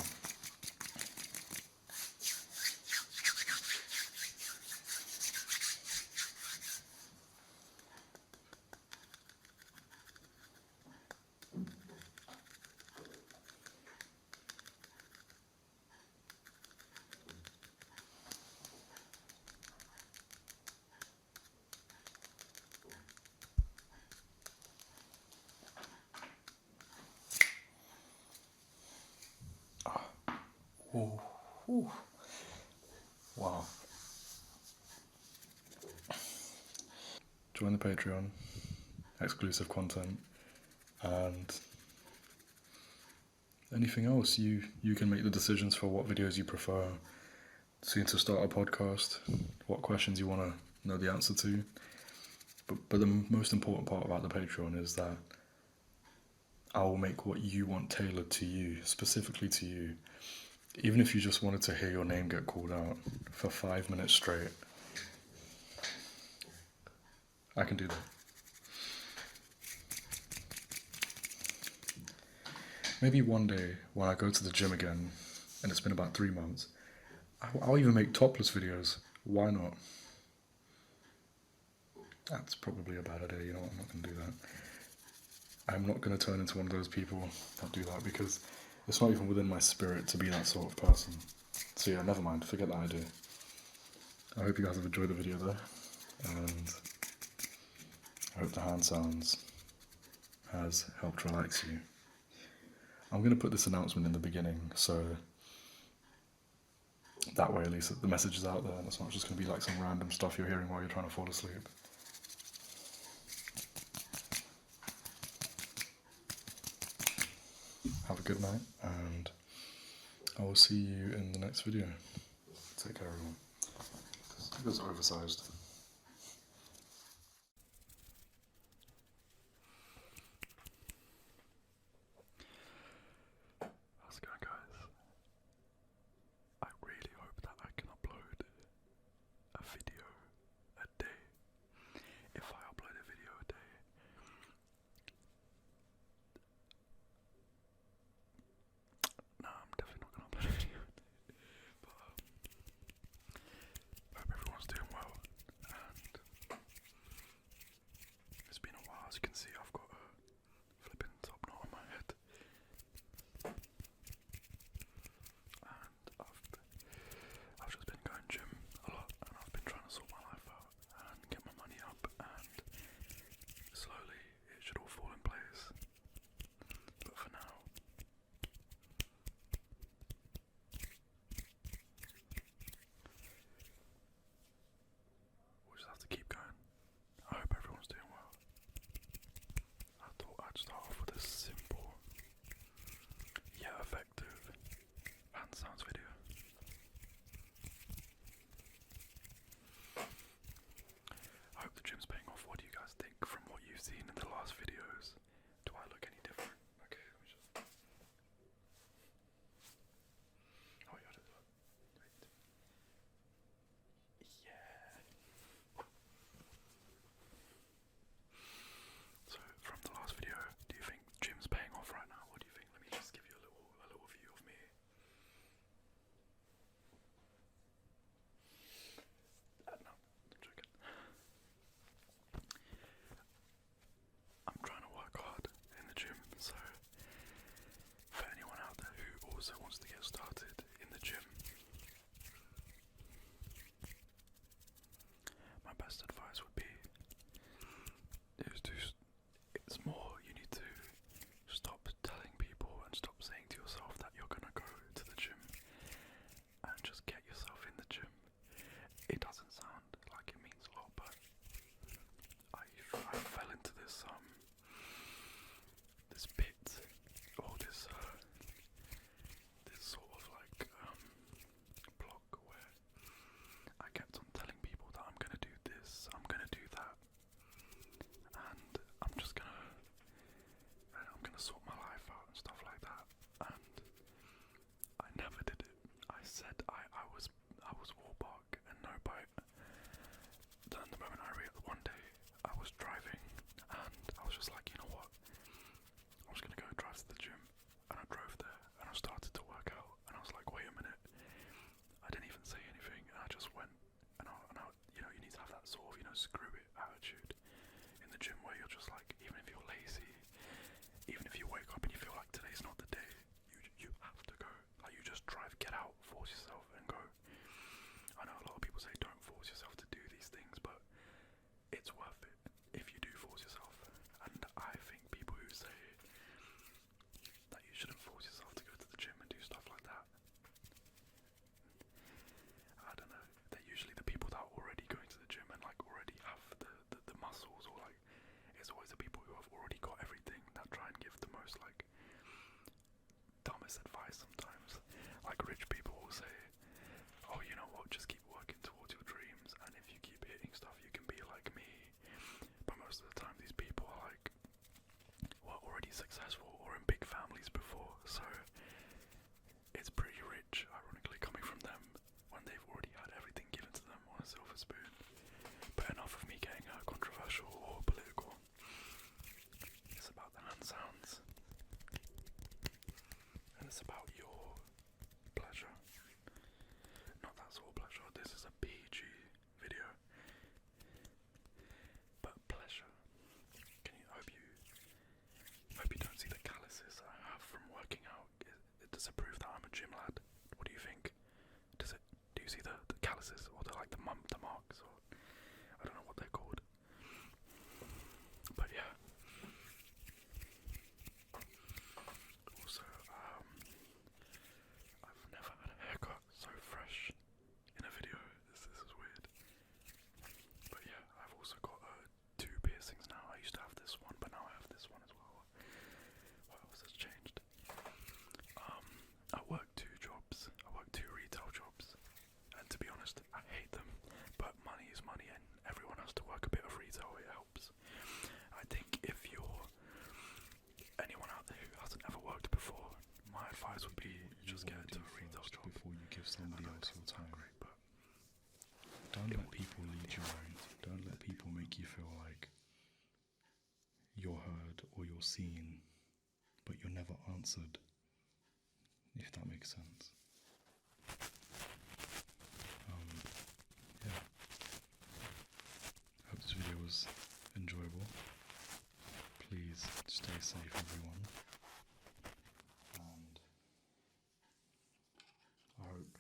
Oh, ooh. Wow. Join the Patreon, exclusive content, and anything else. You can make the decisions for what videos you prefer. Soon to start a podcast, what questions you want to know the answer to. But the most important part about the Patreon is that I will make what you want tailored to you, specifically to you. Even if you just wanted to hear your name get called out for 5 minutes straight, I can do that. Maybe one day when I go to the gym again, and it's been about 3 months, I'll even make topless videos. Why not? That's probably a bad idea, you know what, I'm not going to do that. I'm not going to turn into one of those people that do that, because it's not even within my spirit to be that sort of person. So yeah, never mind, forget that idea. I hope you guys have enjoyed the video though, and I hope the hand sounds has helped relax you. I'm going to put this announcement in the beginning, so that way at least the message is out there, and it's not just going to be like some random stuff you're hearing while you're trying to fall asleep. Have a good night, and I will see you in the next video. Take care, everyone. It was oversized. How's it going, guys? I really hope that I can upload a video a day. If I upload a video a day, also wants to get started in the gym, my best advice would be it's more you need to stop telling people and stop saying to yourself that you're gonna go to the gym and just get yourself in the gym. It doesn't sound like it means a lot, but I fell into this pit, or this sort of like block where I kept on telling people that I'm gonna do this, I'm gonna do that, and I'm gonna sort my life out and stuff like that, and I never did it. I said I was all bark and no bite. Then the moment one day I was driving and I was just like, you know what? I was gonna go drive to the gym, and I drove there and I started to work out, and I was like, wait a minute. I didn't even say anything, and I just went, and you know, you need to have that sort of, you know, screw it attitude in the gym where you're just like, even if you're lazy, even if you wake up and you feel like today's not the day, you have to go. Like, you just drive, get out, force yourself and go. I know a lot of people say don't force yourself to do these things, but it's worth it if you do force yourself. And I think people who say that you shouldn't force yourself to go to the gym and do stuff like that, I don't know, they're usually the people that are already going to the gym and like already have the muscles, or like, it's always the people who have already got everything that try and give the most like dumbest advice sometimes. Like, rich people will say, oh, you know what, just keep working towards your dreams, and if you keep hitting stuff you can be like me. But most of the time these people are like, were already successful or in big families before, so it's pretty rich, ironically, coming from them when they've already had everything given to them on a silver spoon. But enough of me getting controversial or political. It's about the hand sounds, and it's about your pleasure. Not that sort of pleasure. This is a PG video, but pleasure. Hope you don't see the calluses I have from working out. Does it prove that I'm a gym lad? What do you think? Do you see the calluses, or the marks, or I don't know what they're called. But yeah. Also, I've never had a haircut so fresh in a video. This is weird. But yeah, I've also got 2 piercings now. I used to have this one, but now I have this one as well. What else has changed? I work 2 jobs. I work 2 retail jobs, and to be honest, I hate them. But money is money, and everyone has to work a bit of retail. It helps. I think if you're anyone out there who hasn't ever worked before, my advice would be just get into a retail job before you give somebody else your time. Great, but don't let people lead you on. Don't let people make you feel like you're heard or you're seen, but you're never answered, if that makes sense. Yeah. Hope this video was enjoyable. Please stay safe, everyone. And I hope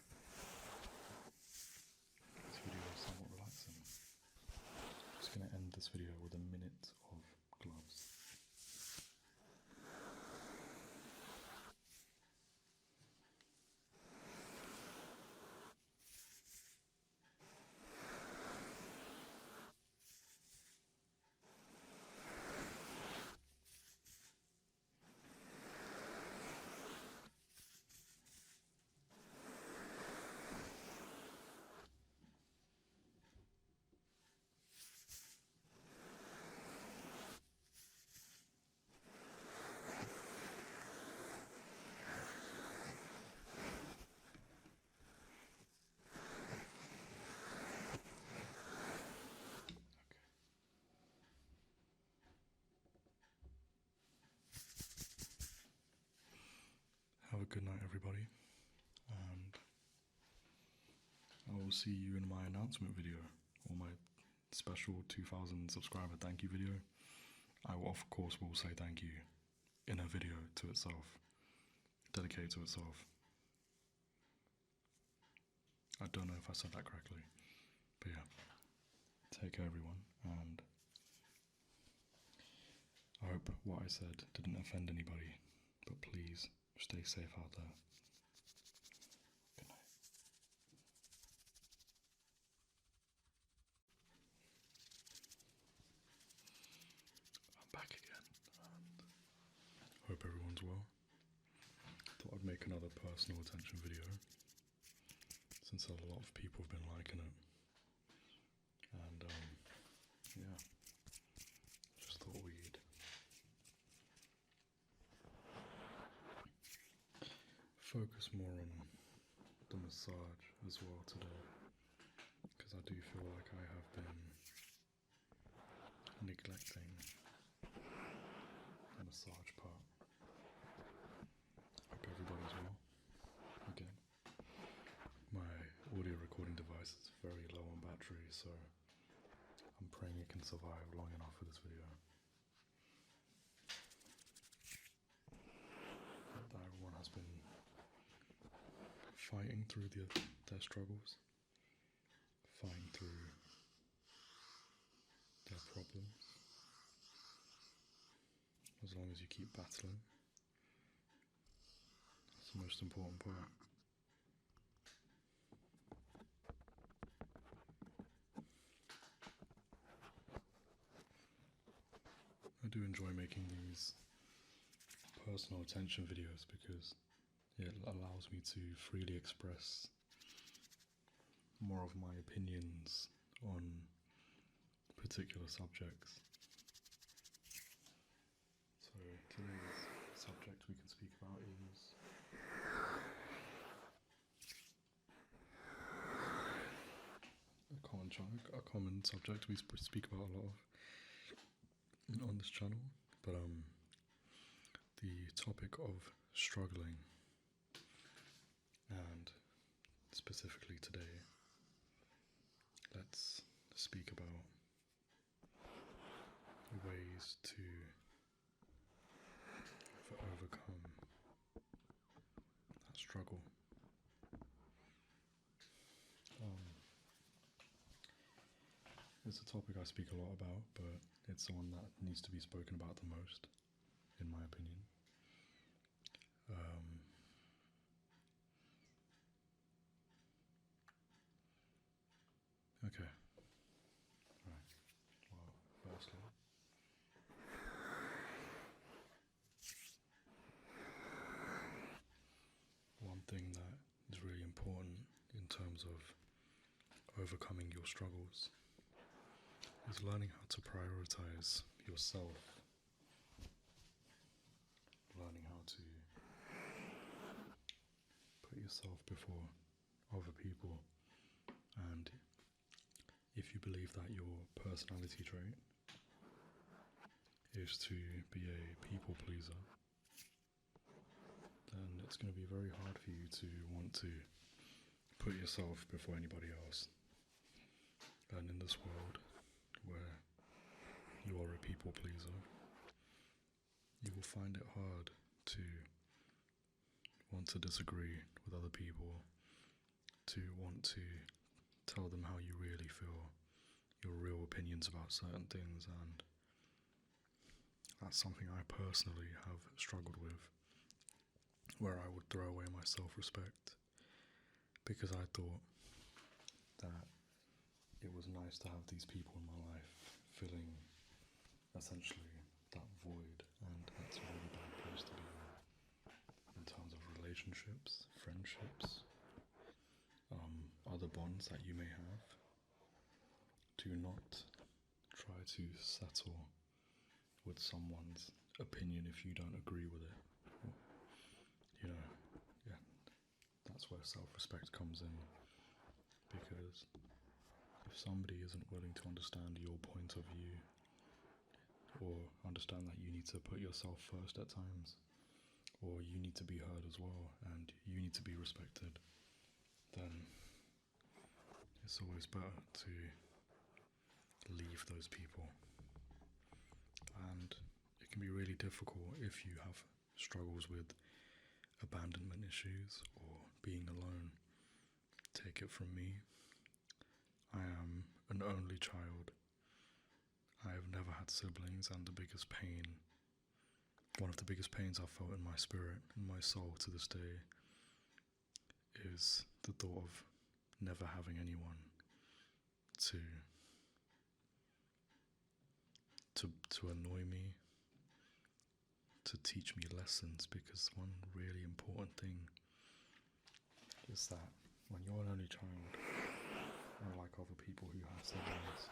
this video was somewhat relaxing. I'm just going to end this video with a minute of gloves. Have a good night, everybody, and I will see you in my announcement video, or my special 2,000 subscriber thank you video. I will, of course, will say thank you in a video to itself, dedicated to itself. I don't know if I said that correctly, but yeah. Take care, everyone, and I hope what I said didn't offend anybody, but please stay safe out there. Good night. I'm back again, and hope everyone's well. Thought I'd make another personal attention video, since a lot of people have been liking it. And yeah, just thought we'd focus more on the massage as well today, because I do feel like I have been neglecting the massage part. Hope everybody's well. Again, my audio recording device is very low on battery, so I'm praying it can survive long enough for this video. Hope that everyone has been fighting through their struggles, fighting through their problems. As long as you keep battling, that's the most important part. I do enjoy making these personal attention videos because it allows me to freely express more of my opinions on particular subjects. So today's subject we can speak about is a common subject we speak about a lot of on this channel, but the topic of struggling, and specifically today, let's speak about ways to overcome that struggle. It's a topic I speak a lot about, but it's the one that needs to be spoken about the most, in my opinion. Okay. Right. Well, firstly, one thing that is really important in terms of overcoming your struggles is learning how to prioritize yourself, learning how to put yourself before other people, and if you believe that your personality trait is to be a people pleaser, then it's going to be very hard for you to want to put yourself before anybody else. And in this world where you are a people pleaser, you will find it hard to want to disagree with other people, to want to tell them how you really feel, your real opinions about certain things, and that's something I personally have struggled with, where I would throw away my self-respect because I thought that it was nice to have these people in my life filling essentially that void, and that's a really bad place to be in terms of relationships, friendships, other bonds that you may have. Do not try to settle with someone's opinion if you don't agree with it. You know, yeah, that's where self-respect comes in, because if somebody isn't willing to understand your point of view, or understand that you need to put yourself first at times, or you need to be heard as well, and you need to be respected, then it's always better to leave those people. And it can be really difficult if you have struggles with abandonment issues or being alone, take it from me, I am an only child. I have never had siblings, and the biggest pain, one of the biggest pains I've felt in my spirit, in my soul to this day, is the thought of never having anyone to annoy me, to teach me lessons, because one really important thing is that when you're an only child, unlike other people who have siblings,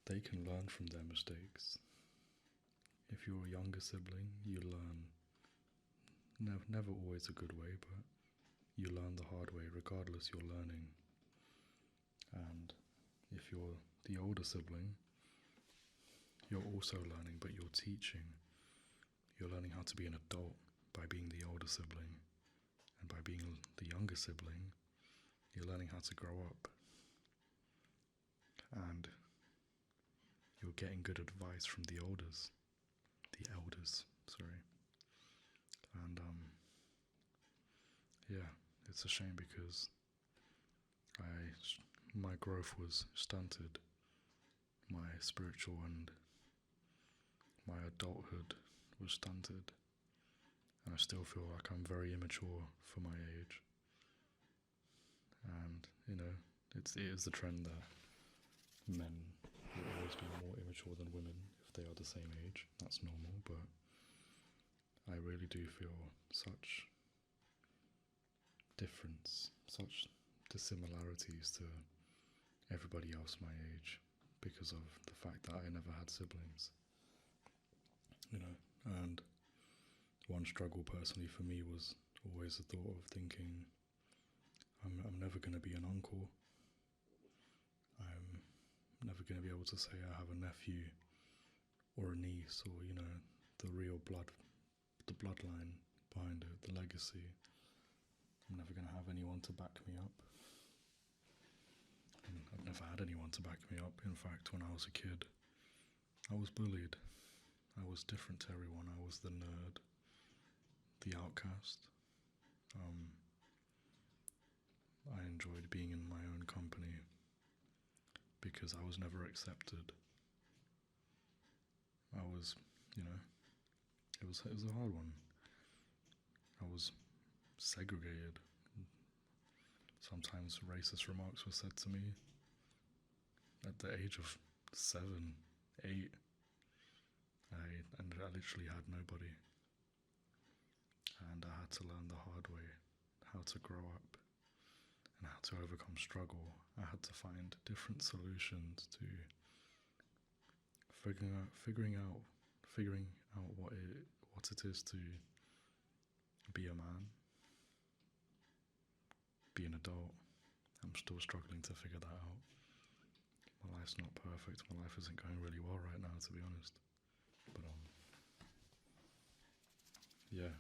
they can learn from their mistakes. If you're a younger sibling, you learn, never always a good way, but you learn the hard way. Regardless, you're learning. And if you're the older sibling, you're also learning, but you're teaching. You're learning how to be an adult by being the older sibling, and by being the younger sibling, you're learning how to grow up. And you're getting good advice from the elders, sorry. And yeah, it's a shame because my growth was stunted. My spiritual and my adulthood was stunted, and I still feel like I'm very immature for my age. And it is the trend that men will always be more immature than women if they are the same age. That's normal, but I really do feel such difference, such dissimilarities to everybody else my age because of the fact that I never had siblings. And one struggle personally for me was always the thought of thinking, I'm never going to be an uncle. I'm never going to be able to say I have a nephew or a niece, or the real blood, the bloodline behind it, the legacy. I'm never going to have anyone to back me up. And I've never had anyone to back me up. In fact, when I was a kid, I was bullied. I was different to everyone. I was the nerd, the outcast. I enjoyed being in my own company because I was never accepted. I was, it was a hard one. I was segregated. Sometimes racist remarks were said to me at the age of 7, 8. I literally had nobody. And I had to learn the hard way how to grow up and how to overcome struggle. I had to find different solutions to figuring out what it is to be a man, be an adult. I'm still struggling to figure that out. My life's not perfect. My life isn't going really well right now, to be honest. But yeah,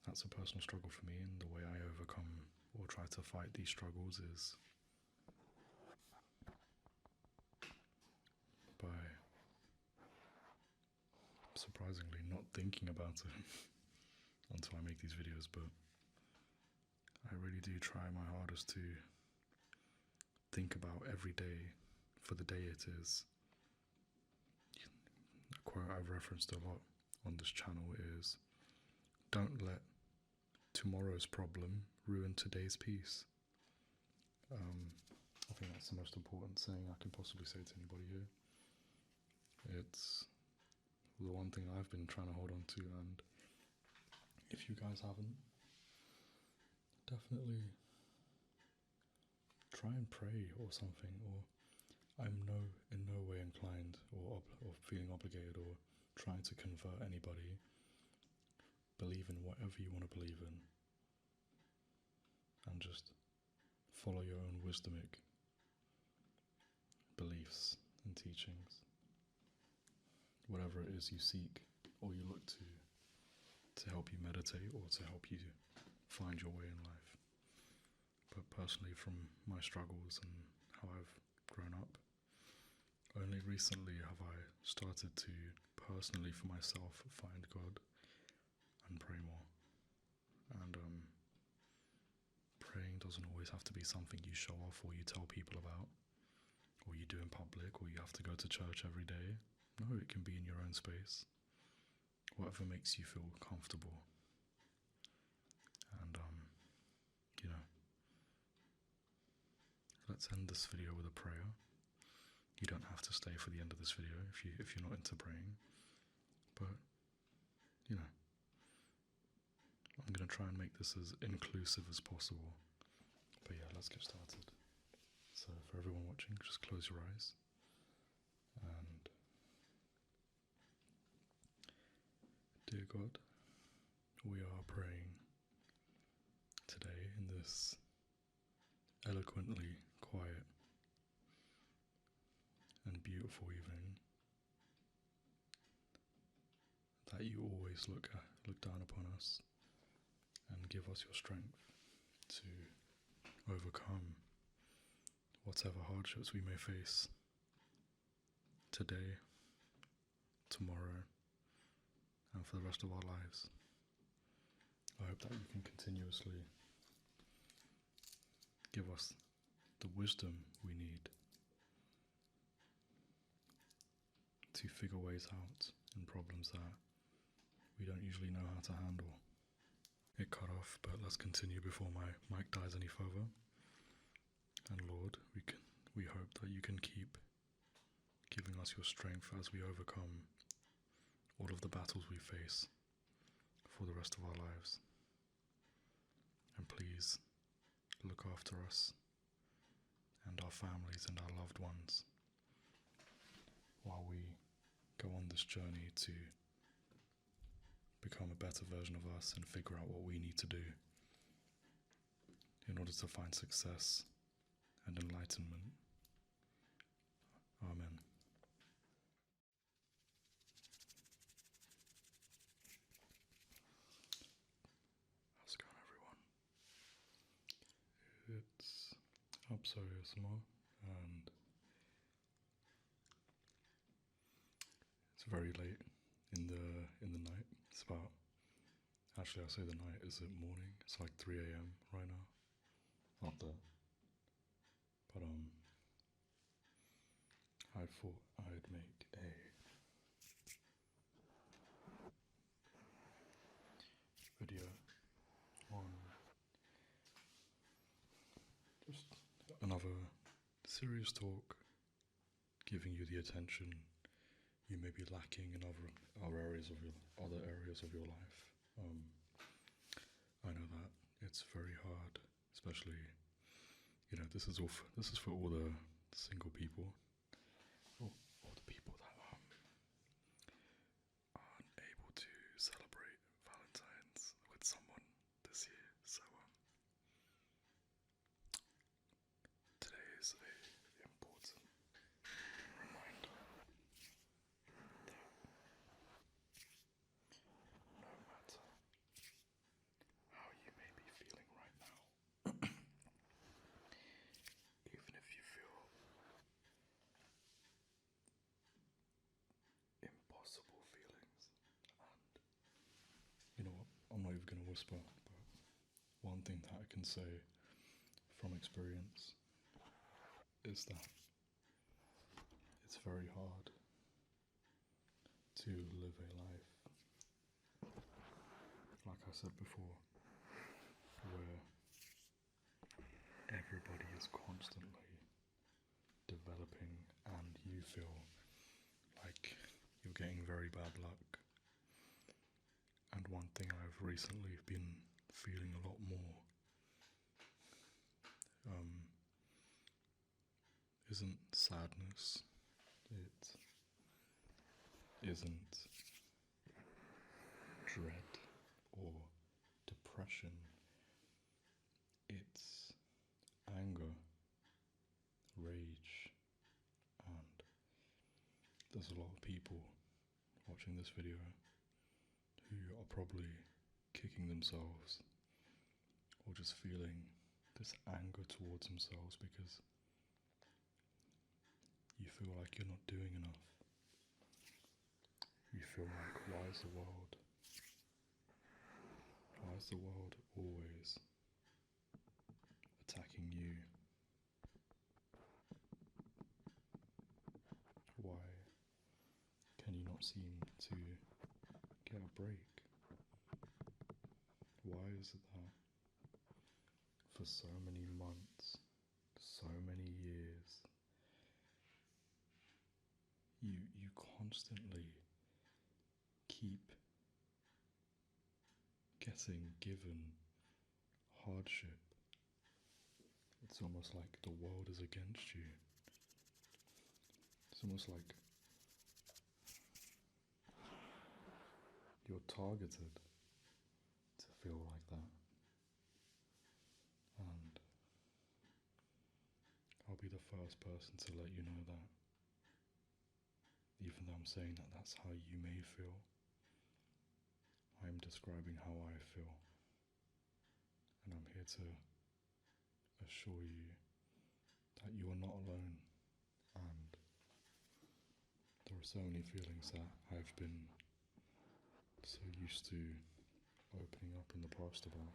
that's a personal struggle for me, and the way I overcome or try to fight these struggles is by surprisingly not thinking about it until I make these videos, but I really do try my hardest to think about every day for the day it is. A quote I've referenced a lot on this channel is, "Don't let tomorrow's problem ruin today's peace." I think that's the most important saying I can possibly say to anybody here. It's the one thing I've been trying to hold on to, and if you guys haven't, definitely try and pray or something. Or I'm in no way inclined or feeling obligated or trying to convert anybody. Believe in whatever you want to believe in, and just follow your own wisdomic beliefs and teachings. Whatever it is you seek or you look to help you meditate or to help you find your way in life. But personally, from my struggles and how I've grown up, only recently have I started to personally for myself find God and pray more. And praying doesn't always have to be something you show off or you tell people about, or you do in public, or you have to go to church every day. No, it can be in your own space. Whatever makes you feel comfortable. And, let's end this video with a prayer. You don't have to stay for the end of this video if you're not into praying. But, I'm going to try and make this as inclusive as possible. But yeah, let's get started. So for everyone watching, just close your eyes. And dear God, we are praying today in this eloquently quiet and beautiful evening that you always look down upon us and give us your strength to overcome whatever hardships we may face today, tomorrow, and for the rest of our lives. I hope that you can continuously give us the wisdom we need to figure ways out in problems that we don't usually know how to handle. It cut off, but let's continue before my mic dies any further. And Lord, we hope that you can keep giving us your strength as we overcome all of the battles we face for the rest of our lives. And please look after us and our families and our loved ones while we go on this journey to become a better version of us and figure out what we need to do in order to find success and enlightenment. Amen. How's it going, everyone? It's AbsoASMR, and it's very late in the night. It's about, actually I say the night, is it morning? It's like 3 a.m. right now. Not there. But I thought I'd make a video on just another serious talk, giving you the attention you may be lacking in other areas of your life. I know that it's very hard, especially, this is for all the single people, all the people that aren't able to celebrate Valentine's with someone this year. So today is a important reminder that no matter how you may be feeling right now, even if you feel impossible feelings, and you know what, I'm not even going to whisper, but one thing that I can say from experience is that it's very hard to live a life, like I said before, where everybody is constantly developing and you feel like you're getting very bad luck. And one thing I've recently been feeling a lot more isn't sadness, it isn't dread or depression, it's anger, rage, and there's a lot of people watching this video who are probably kicking themselves or just feeling this anger towards themselves because you feel like you're not doing enough. You feel like, why is the world always attacking you? Why can you not seem to get a break? Why is it that for so many months, so many years, you constantly keep getting given hardship? It's almost like the world is against you. It's almost like you're targeted to feel like that. And I'll be the first person to let you know that. Even though I'm saying that that's how you may feel, I'm describing how I feel. And I'm here to assure you that you are not alone. And there are so many feelings that I've been so used to opening up in the past about.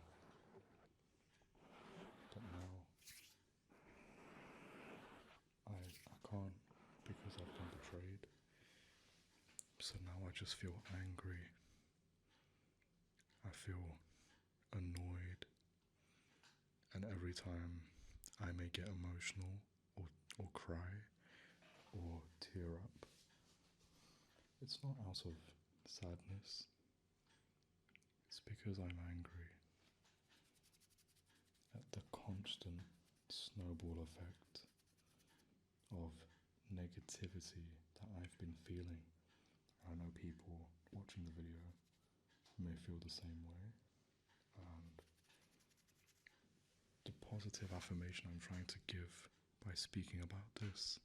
But now, I can't, because I've been betrayed. So now I just feel angry. I feel annoyed. And every time I may get emotional or cry or tear up, it's not out of sadness. It's because I'm angry at the constant snowball effect of negativity that I've been feeling. I know people watching the video may feel the same way, and the positive affirmation I'm trying to give by speaking about this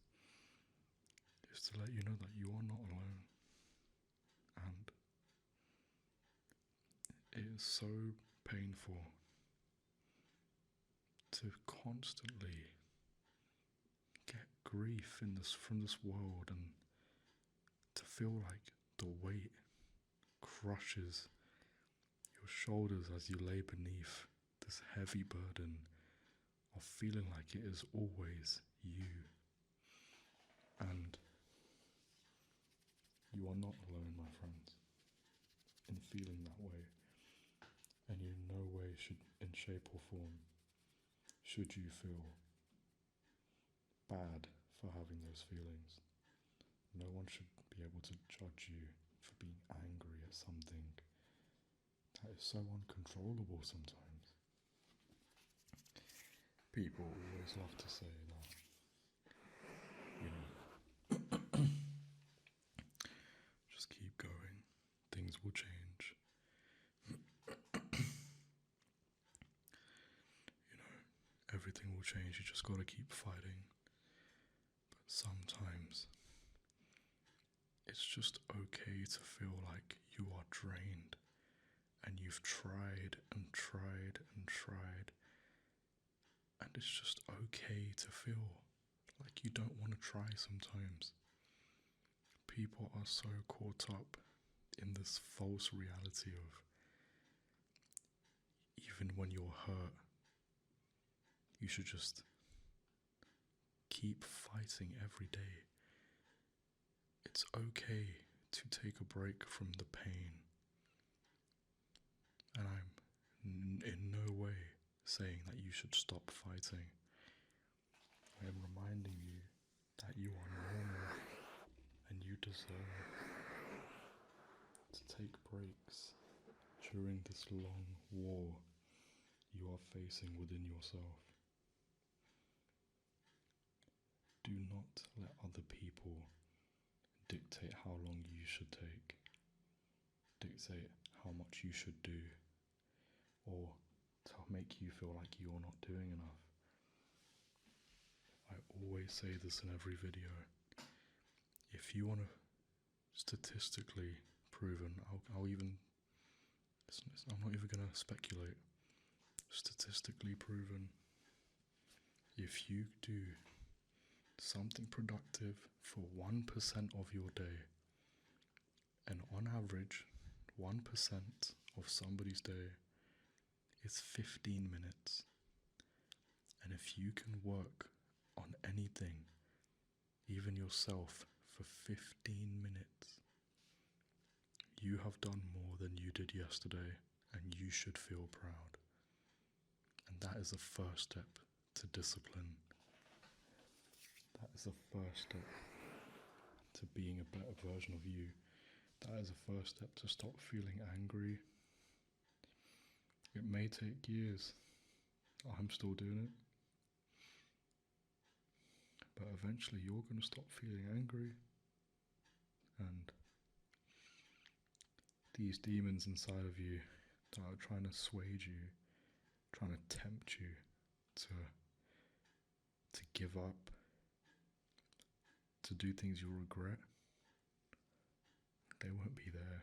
is to let you know that you are not alone. And it is so painful to constantly get grief from this world, and to feel like the weight crushes your shoulders as you lay beneath this heavy burden of feeling like it is always you. And you are not alone, my friends, in feeling that way. And in no way should, in shape or form, should you feel bad for having those feelings. No one should be able to judge you for being angry at something that is so uncontrollable sometimes. People always love to say that, just keep going, things will change. Everything will change, you just gotta keep fighting. But sometimes it's just okay to feel like you are drained and you've tried and tried and tried, and it's just okay to feel like you don't want to try sometimes. People are so caught up in this false reality of even when you're hurt, you should just keep fighting every day. It's okay to take a break from the pain. And I'm in no way saying that you should stop fighting. I am reminding you that you are normal and you deserve to take breaks during this long war you are facing within yourself. Do not let other people dictate how long you should take, dictate how much you should do, or to make you feel like you're not doing enough. I always say this in every video. If you want to statistically proven, I'm not even going to speculate. Statistically proven, if you do something productive for 1% of your day, and on average, 1% of somebody's day is 15 minutes. And if you can work on anything, even yourself, for 15 minutes, you have done more than you did yesterday, and you should feel proud. And that is the first step to discipline. That is the first step to being a better version of you. That is the first step to stop feeling angry. It may take years. I'm still doing it. But eventually you're going to stop feeling angry. And these demons inside of you that are trying to assuage you, trying to tempt you to give up, to do things you'll regret, they won't be there.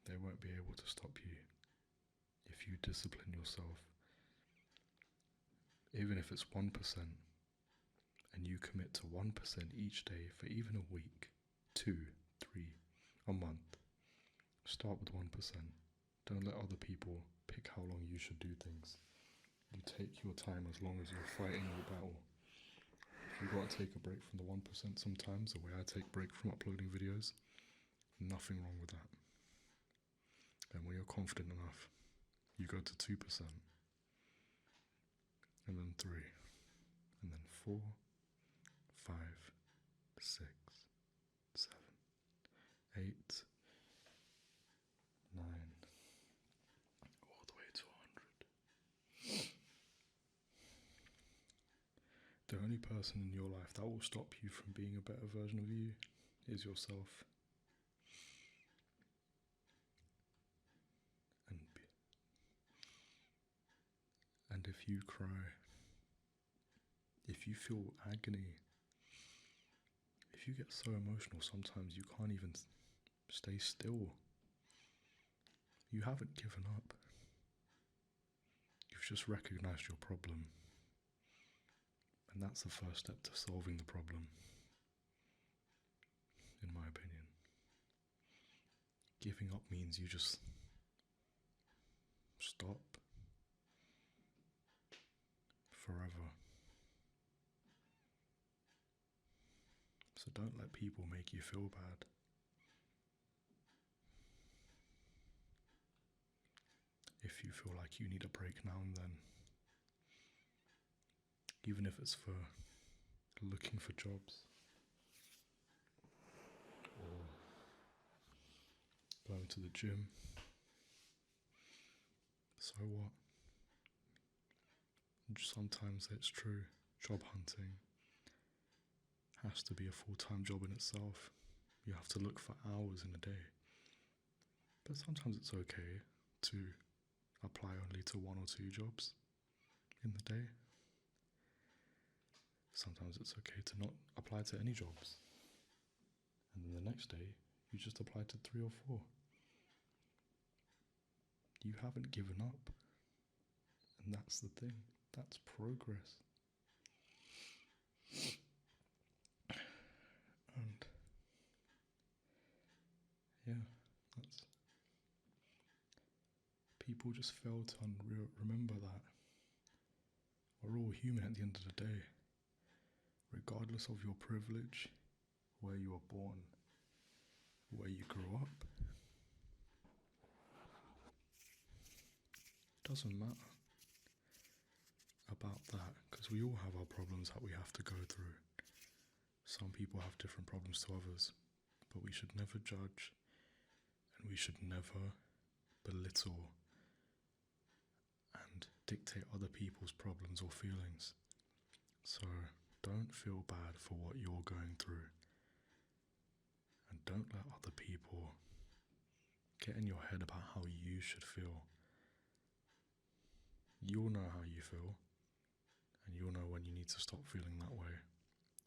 They won't be able to stop you if you discipline yourself. Even if it's 1%, and you commit to 1% each day for even a week, 2, 3, a month. Start with 1%. Don't let other people pick how long you should do things. You take your time as long as you're fighting your battle. If you've got to take a break from the 1% sometimes, the way I take break from uploading videos, nothing wrong with that. And when you're confident enough, you go to 2%, and then 3, and then 4, 5, 6, 7, 8, 9, all the way to 100. The only person in your life that will stop you from being a better version of you is yourself. And if you cry, if you feel agony, if you get so emotional sometimes you can't even stay still, you haven't given up. You've just recognized your problem. And that's the first step to solving the problem, in my opinion. Giving up means you just stop forever. So don't let people make you feel bad. If you feel like you need a break now and then, even if it's for looking for jobs or going to the gym, so what? Sometimes it's true, job hunting has to be a full-time job in itself. You have to look for hours in a day. But sometimes it's okay to apply only to 1 or 2 jobs in the day. Sometimes it's okay to not apply to any jobs. And then the next day, you just apply to 3 or 4. You haven't given up. And that's the thing. That's progress. And yeah, that's... People just fail to remember that we're all human at the end of the day. Regardless of your privilege, where you were born, where you grew up, it doesn't matter about that, because we all have our problems that we have to go through. Some people have different problems to others, but we should never judge, and we should never belittle and dictate other people's problems or feelings. So don't feel bad for what you're going through, and don't let other people get in your head about how you should feel. You'll know how you feel, and you'll know when you need to stop feeling that way.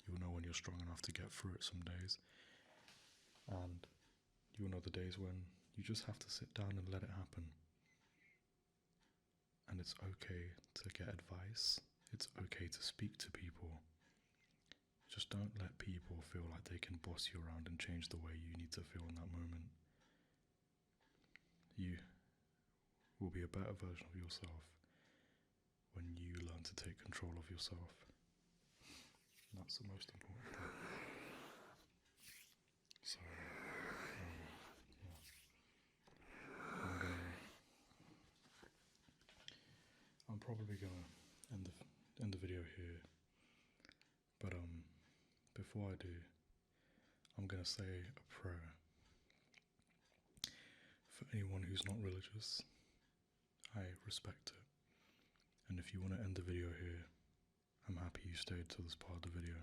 You'll know when you're strong enough to get through it some days, and you'll know the days when you just have to sit down and let it happen. And it's okay to get advice. It's okay to speak to people. Just don't let people feel like they can boss you around and change the way you need to feel in that moment. You will be a better version of yourself when you learn to take control of yourself. That's the most important thing. So, I'm probably gonna end the video here, but before I do, I'm gonna say a prayer for anyone who's not religious. I respect it, and if you want to end the video here, I'm happy you stayed till this part of the video.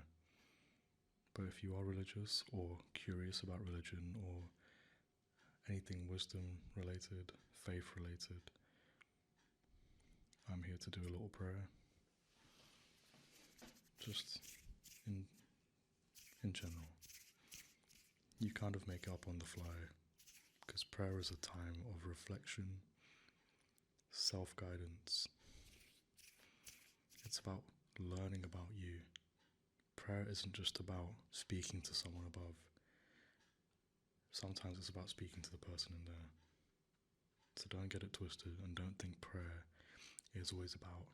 But if you are religious or curious about religion or anything wisdom related, faith related, I'm here to do a little prayer. Just in general. You kind of make it up on the fly, because prayer is a time of reflection, self-guidance. It's about learning about you. Prayer isn't just about speaking to someone above. Sometimes it's about speaking to the person in there. So don't get it twisted, and don't think prayer is always about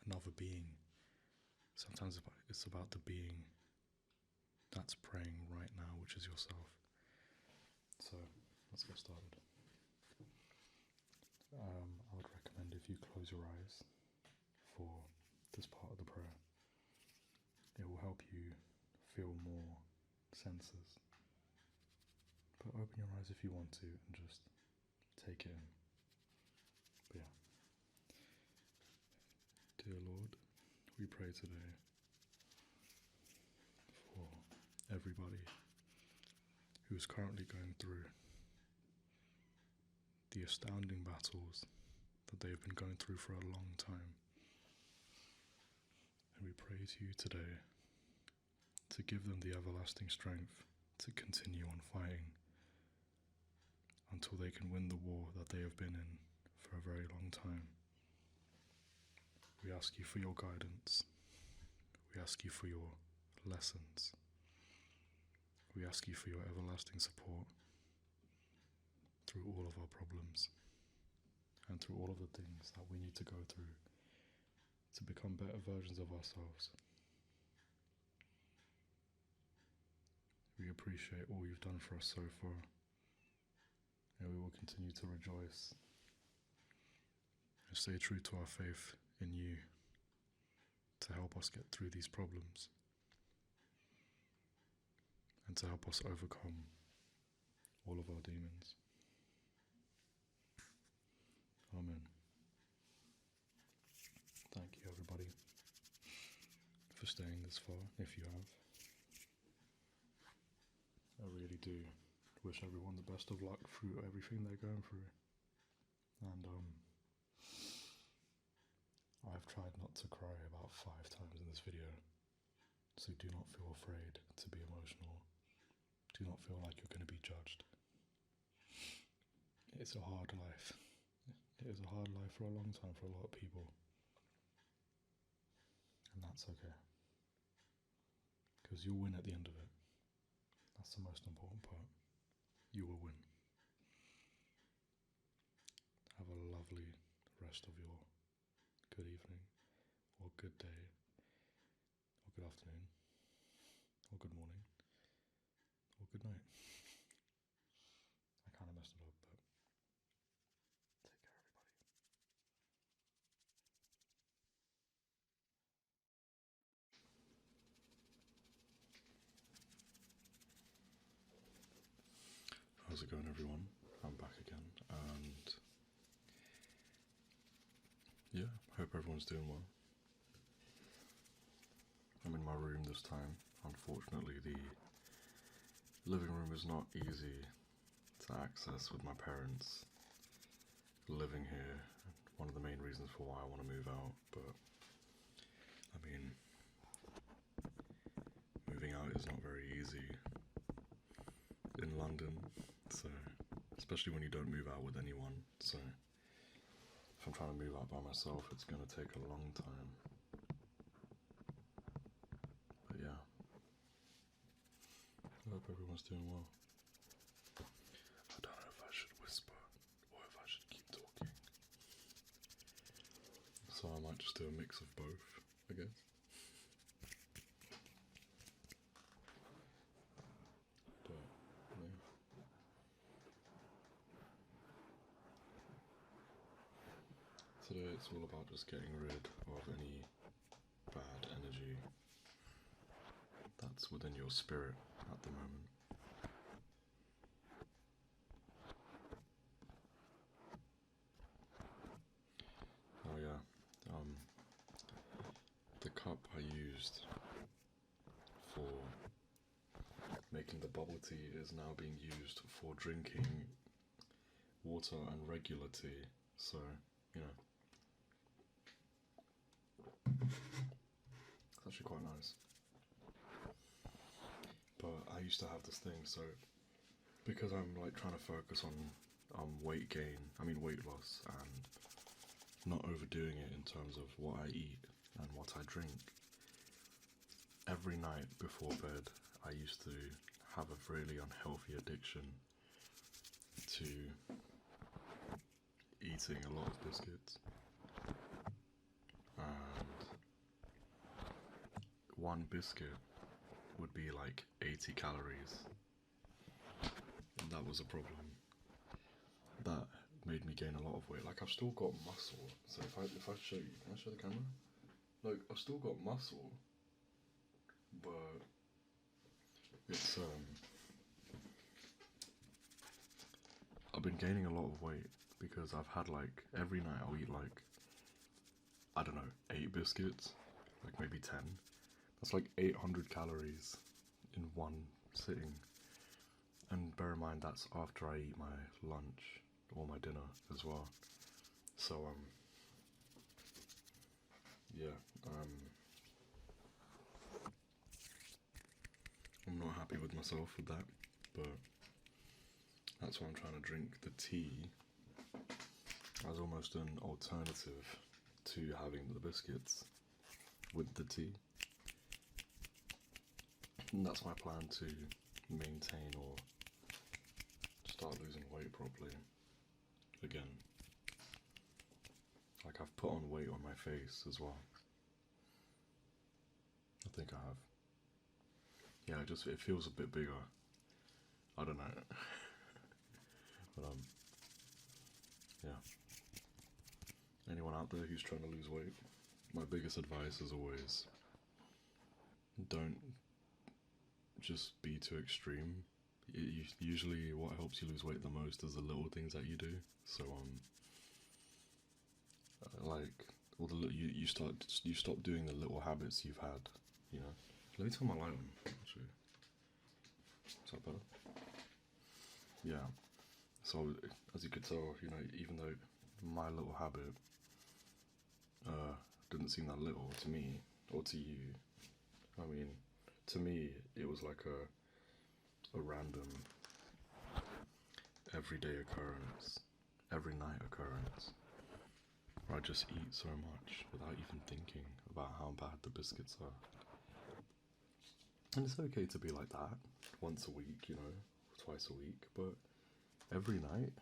another being. Sometimes it's about the being that's praying right now, which is yourself. So let's get started. I would recommend if you close your eyes for this part of the prayer. It will help you feel more senses. But open your eyes if you want to and just take it in. But yeah. Dear Lord, we pray today for everybody who is currently going through the astounding battles that they have been going through for a long time. And we pray to you today to give them the everlasting strength to continue on fighting until they can win the war that they have been in for a very long time. We ask you for your guidance. We ask you for your lessons. We ask you for your everlasting support through all of our problems and through all of the things that we need to go through to become better versions of ourselves. We appreciate all you've done for us so far, and we will continue to rejoice and stay true to our faith in you to help us get through these problems and to help us overcome all of our demons. Amen. Thank you, everybody, for staying this far, if you have. I really do wish everyone the best of luck through everything they're going through. And I've tried not to cry about 5 times in this video, so do not feel afraid to be emotional. Do not feel like you're going to be judged. It's a hard life. It is a hard life for a long time for a lot of people. And that's okay. Because you'll win at the end of it. That's the most important part. You will win. Have a lovely rest of your good evening, or good day, or good afternoon, or good morning, or good night. I kind of messed it up, but take care, everybody. How's it going, everyone? I'm back again, and yeah, hope everyone's doing well. I'm in my room this time. Unfortunately, the living room is not easy to access with my parents living here. One of the main reasons for why I want to move out, but I mean, moving out is not very easy in London, so especially when you don't move out with anyone. So if I'm trying to move out by myself, it's going to take a long time. But yeah, I hope everyone's doing well. I don't know if I should whisper or if I should keep talking. might just do a mix of both, I guess. But, yeah. Today it's all about just getting rid of any bad energy that's within your spirit at the moment. Oh yeah, the cup I used for making the bubble tea is now being used for drinking water and regular tea, so, you know, it's actually quite nice. But I used to have this thing, so because I'm like trying to focus on weight loss, and not overdoing it in terms of what I eat and what I drink, every night before bed I used to have a really unhealthy addiction to eating a lot of biscuits, and one biscuit would be like 80 calories, and that was a problem. That made me gain a lot of weight. Like, I've still got muscle, so if I show you, can I show the camera? Like, I've still got muscle, but it's I've been gaining a lot of weight because I've had, like, every night I'll eat like, I don't know, 8 biscuits, like maybe 10. That's like 800 calories in one sitting. And bear in mind, that's after I eat my lunch or my dinner as well. So, yeah, I'm not happy with myself with that, but that's why I'm trying to drink the tea as almost an alternative to having the biscuits with the tea. And that's my plan to maintain or start losing weight properly again. Like, I've put on weight on my face as well. I think I have. Yeah, it feels a bit bigger. I don't know. But yeah. Anyone out there who's trying to lose weight, my biggest advice is always, don't just be too extreme. Usually what helps you lose weight the most is the little things that you do. So like, all you stop doing the little habits you've had, you know. Let me turn my light on, actually. Is that better? Yeah. So, as you could tell, you know, even though my little habit didn't seem that little to me, or to you, I mean, to me, it was like a random, everyday occurrence, every night occurrence, where I just eat so much without even thinking about how bad the biscuits are. And it's okay to be like that once a week, you know, twice a week, but every night?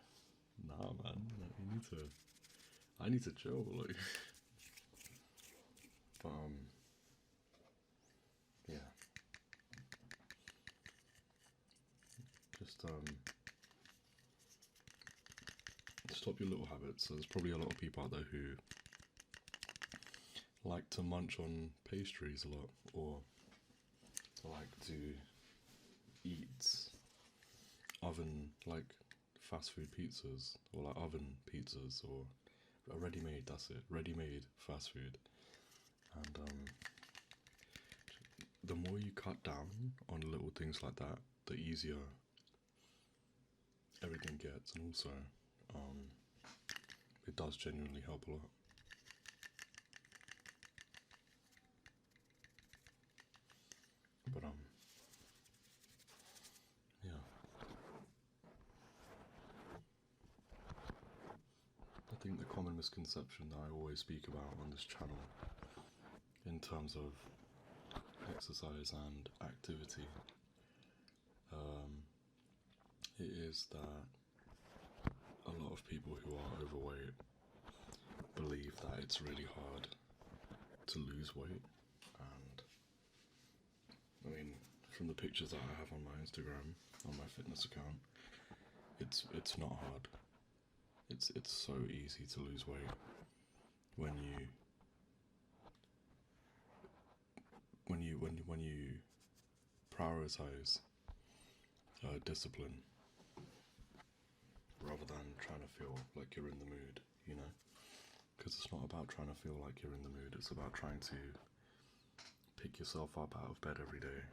Nah, man, I need to chill, like. But, yeah. Just, stop your little habits. There's probably a lot of people out there who like to munch on pastries a lot, or like to eat oven, like fast food pizzas, or like oven pizzas, or a ready-made, that's it, ready-made fast food. And the more you cut down on little things like that, the easier everything gets, and also it does genuinely help a lot. But yeah. I think the common misconception that I always speak about on this channel in terms of exercise and activity, it is that a lot of people who are overweight believe that it's really hard to lose weight, and I mean, from the pictures that I have on my Instagram, on my fitness account, it's not hard. It's so easy to lose weight when you prioritize discipline rather than trying to feel like you're in the mood, you know? Because it's not about trying to feel like you're in the mood, it's about trying to pick yourself up out of bed every day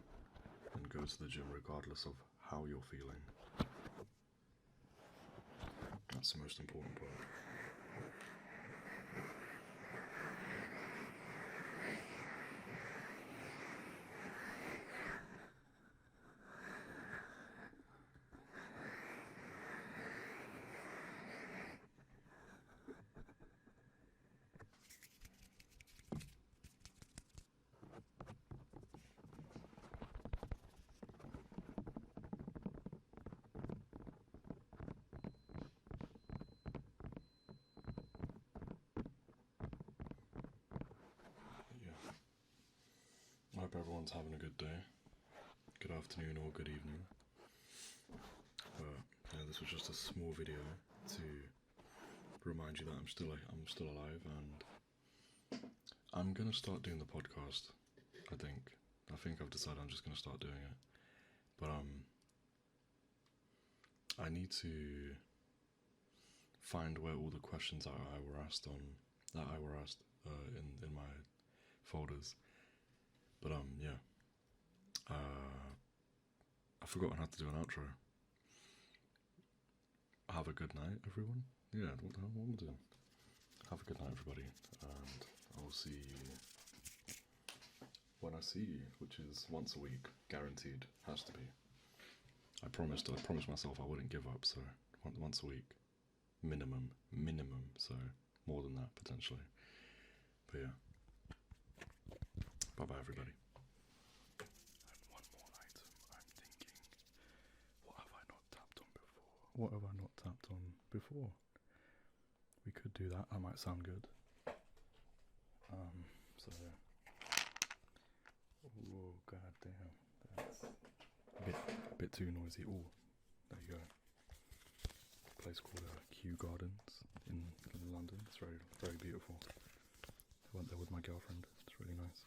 and go to the gym regardless of how you're feeling. That's the most important part. I hope everyone's having a good day, good afternoon or good evening. But yeah, this was just a small video to remind you that I'm still alive, and I'm gonna start doing the podcast. I think I've decided I'm just gonna start doing it. But I need to find where all the questions that I were asked in my folders. But yeah, I've forgotten how to do an outro. Have a good night, everyone. Yeah, what the hell am I doing? Have a good night, everybody, and I'll see you when I see you, which is once a week, guaranteed. Has to be. I promised myself I wouldn't give up, so once a week, minimum. So more than that potentially. But yeah. Bye bye, everybody. And one more item, I'm thinking, what have I not tapped on before? What have I not tapped on before? We could do that, that might sound good. So, oh god damn, that's a bit too noisy. Oh, there you go. A place called Kew Gardens in London. It's very, very beautiful. I went there with my girlfriend. It's really nice.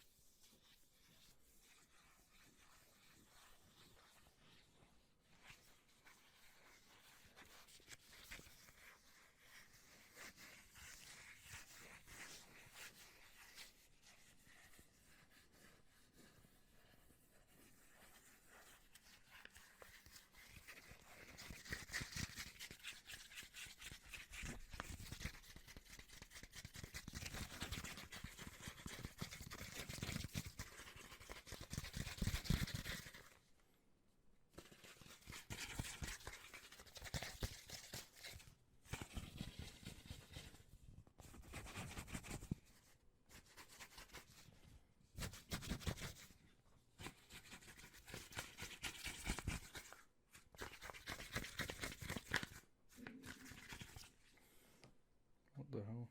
What the hell?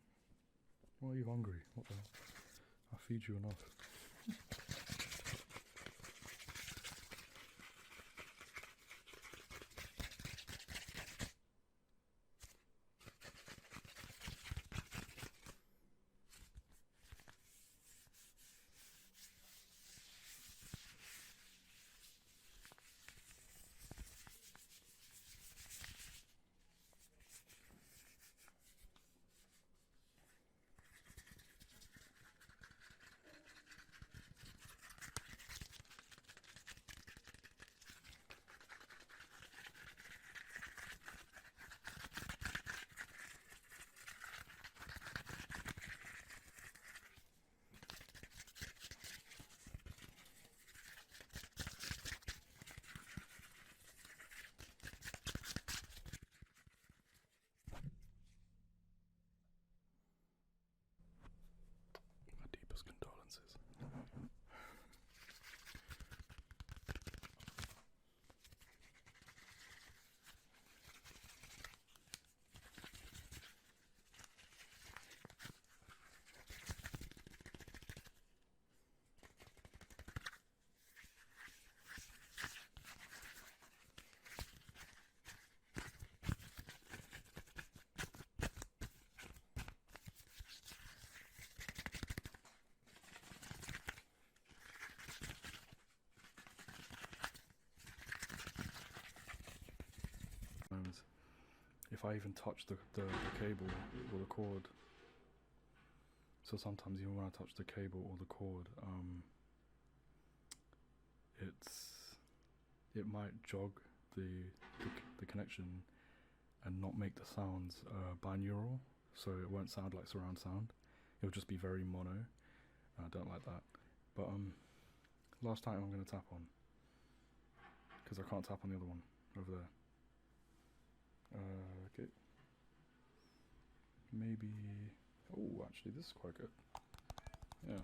Why are you hungry? What the hell? I feed you enough. My deepest condolences. if I even touch the cable or the cord, so sometimes even when I touch the cable or the cord, it might jog the connection and not make the sounds binaural, so it won't sound like surround sound. It'll just be very mono. I don't like that. But last item I'm going to tap on, because I can't tap on the other one over there. Okay. Maybe. Oh, actually, this is quite good. Yeah.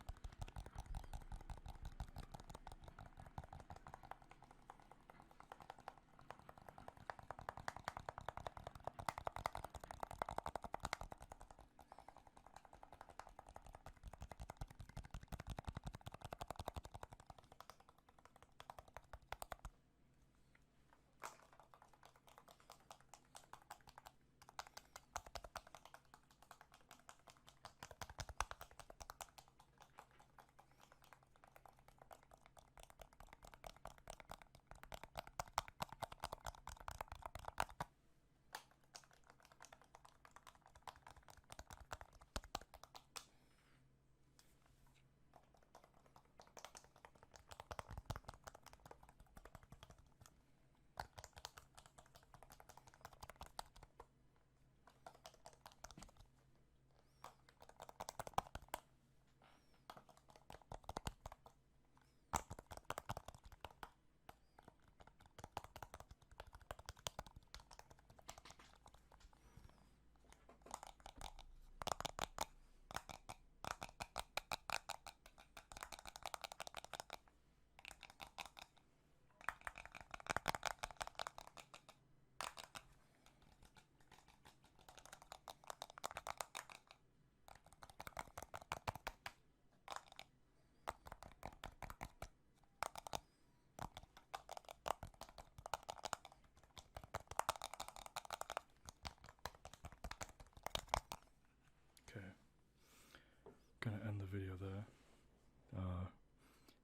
Okay, gonna end the video there.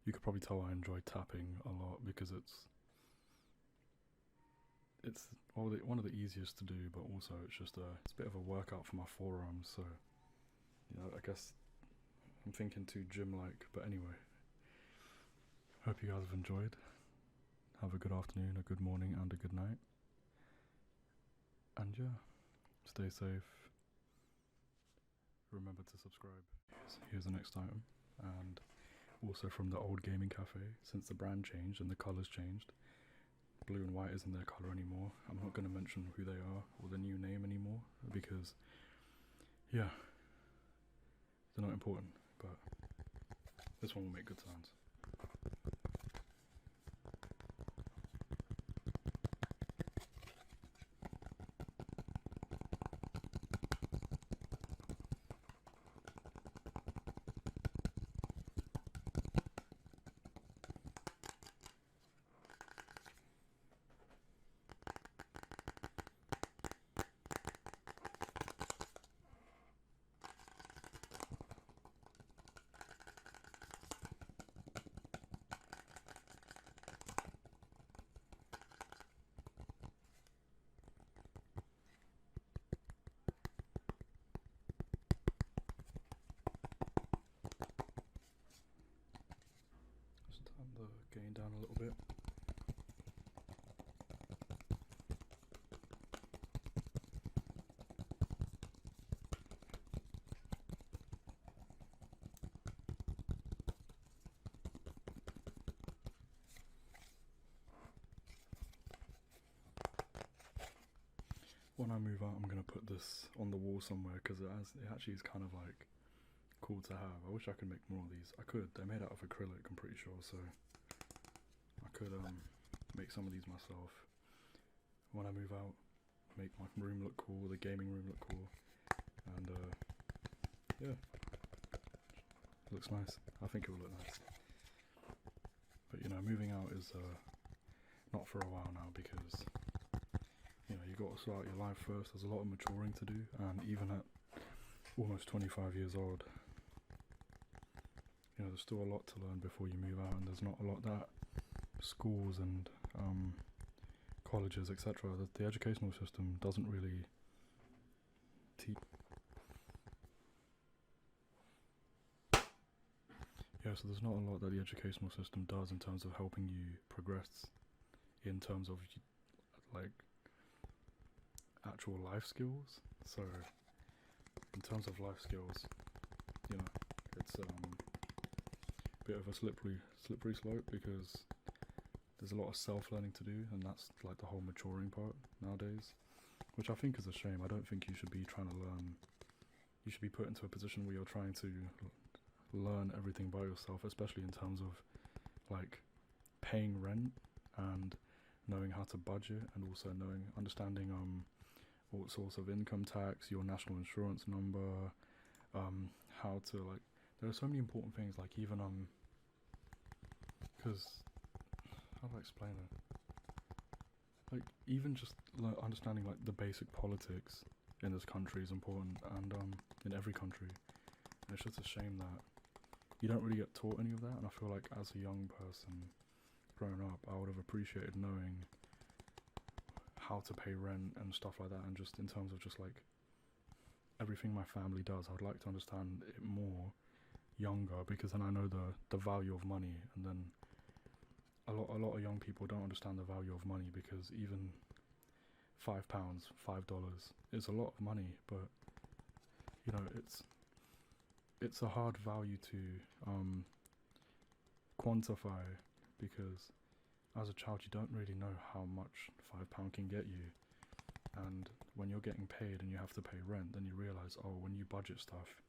You could probably tell I enjoy tapping a lot because it's one of the easiest to do, but also it's a bit of a workout for my forearms. So I guess I'm thinking too gym-like. But anyway, hope you guys have enjoyed. Have a good afternoon, a good morning, and a good night. And yeah, stay safe. Remember to subscribe. Here's the next item, and also from the old gaming cafe. Since the brand changed and the colours changed, blue and white isn't their colour anymore. I'm not going to mention who they are or the new name anymore because, yeah, they're not important. But this one will make good sounds. Turn the gain down a little bit. When I move out, I'm going to put this on the wall somewhere because it actually is kind of like cool to have. I wish I could make more of these. I could. They're made out of acrylic, I'm pretty sure, so I could make some of these myself. When I move out, make my room look cool, the gaming room look cool, and yeah, it looks nice. I think it will look nice. But moving out is not for a while now because you got to sort out your life first. There's a lot of maturing to do, and even at almost 25 years old, there's still a lot to learn before you move out, and there's not a lot that schools and colleges, etc. The educational system doesn't really Yeah, so there's not a lot that the educational system does in terms of helping you progress in terms of like actual life skills. So in terms of life skills, you know, it's a bit of a slippery slope, because there's a lot of self-learning to do, and that's like the whole maturing part nowadays, which I think is a shame. I don't think you should be trying to learn. You should be put into a position where you're trying to learn everything by yourself, especially in terms of like paying rent and knowing how to budget, and also understanding all sorts of income tax, your national insurance number, how to like. There are so many important things, like even because how do I explain it? Like even just understanding like the basic politics in this country is important, and in every country. And it's just a shame that you don't really get taught any of that. And I feel like as a young person growing up, I would have appreciated knowing how to pay rent and stuff like that, and just in terms of just like everything my family does, I would like to understand it more younger, because then I know the value of money. And then a lot of young people don't understand the value of money, because even £5, $5 is a lot of money, but you know, it's a hard value to quantify, because as a child you don't really know how much £5 can get you. And when you're getting paid and you have to pay rent, then you realise, oh, when you budget stuff,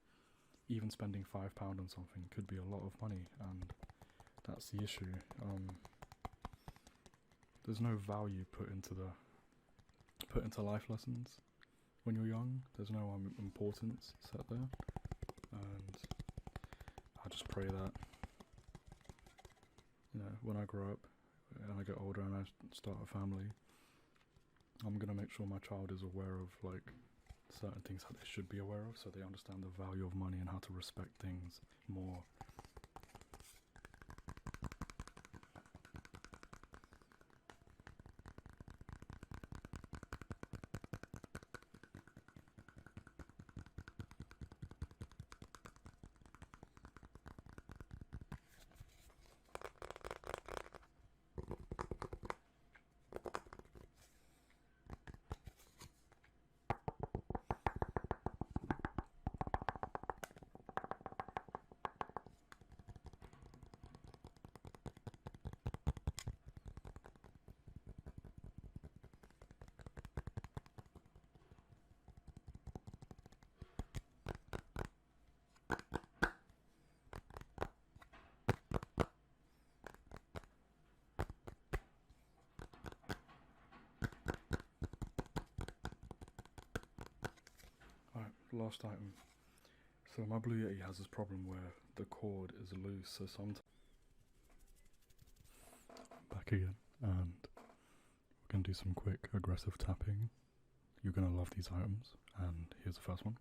even spending £5 on something could be a lot of money. And that's the issue. There's no value put into life lessons when you're young. There's no importance set there. And I just pray that, you know, when I grow up and I get older and I start a family, I'm gonna make sure my child is aware of like certain things that they should be aware of, so they understand the value of money and how to respect things more. Alright, last item. So my Blue Yeti has this problem where the cord is loose, so sometimes... Back again, and we're going to do some quick aggressive tapping. You're going to love these items, and here's the first one.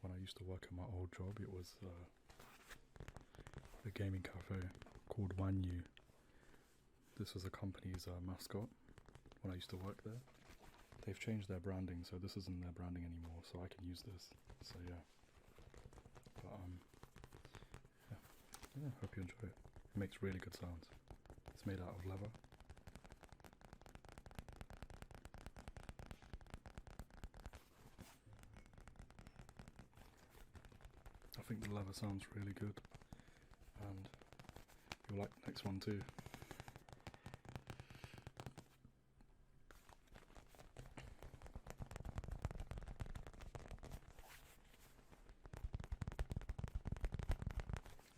When I used to work at my old job, it was a gaming cafe called 𝗦𝗓𝗗𝗘𝗢. This was the company's mascot when I used to work there. They've changed their branding, so this isn't their branding anymore, so I can use this. So yeah. But yeah, hope you enjoy it. It makes really good sounds. It's made out of leather. I think the leather sounds really good, and you'll like the next one too.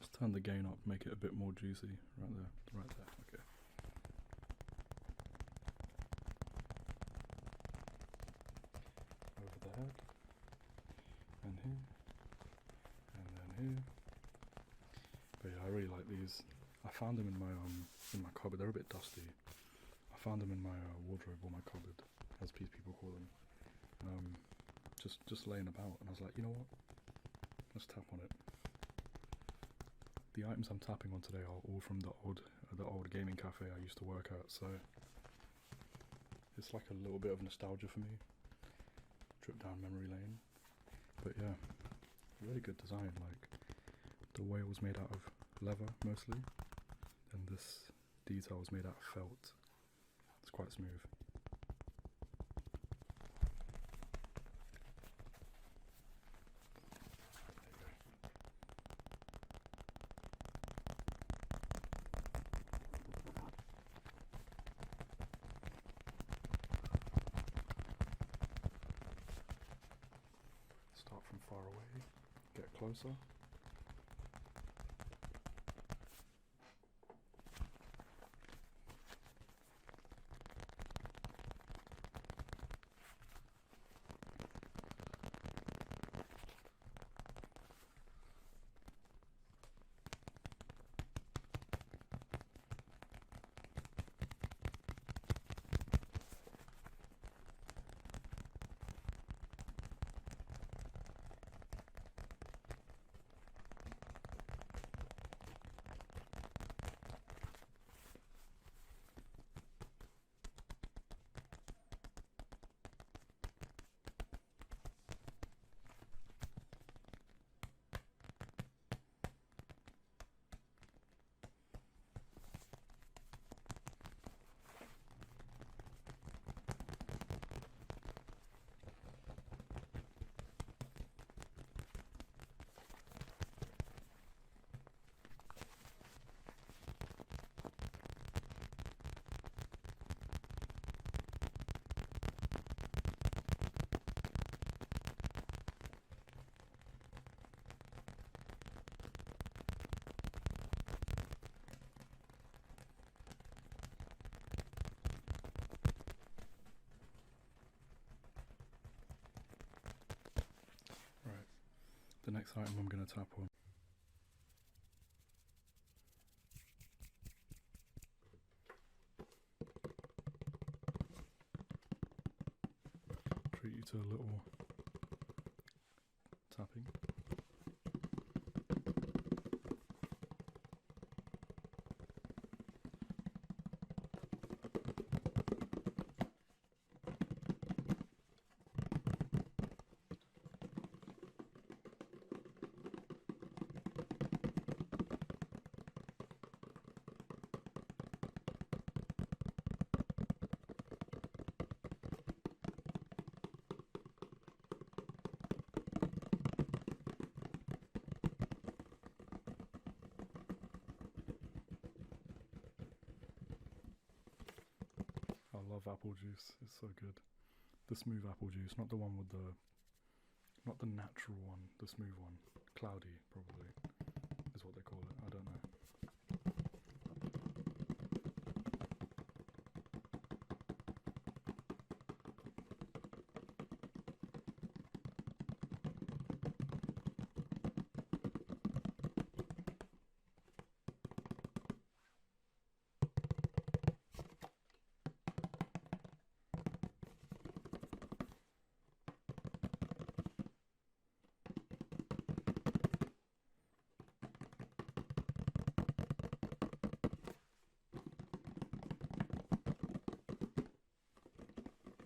Just turn the gain up, make it a bit more juicy. Right there, okay. Over the head, and here, and then here. But yeah, I really like these. I found them in my cupboard. They're a bit dusty. I found them in my wardrobe, or my cupboard, as people call them. Just laying about, and I was like, you know what? Let's tap on it. The items I'm tapping on today are all from the old gaming cafe I used to work at, so it's like a little bit of nostalgia for me. Trip down memory lane. But yeah, really good design. Like the whale was made out of leather mostly, and this detail was made out of felt. It's quite smooth. Start from far away, get closer. The next item I'm going to tap on treat you to a little tapping. I love apple juice, it's so good. The smooth apple juice, not the one with not the natural one, the smooth one. Cloudy, probably, is what they call it, I don't know.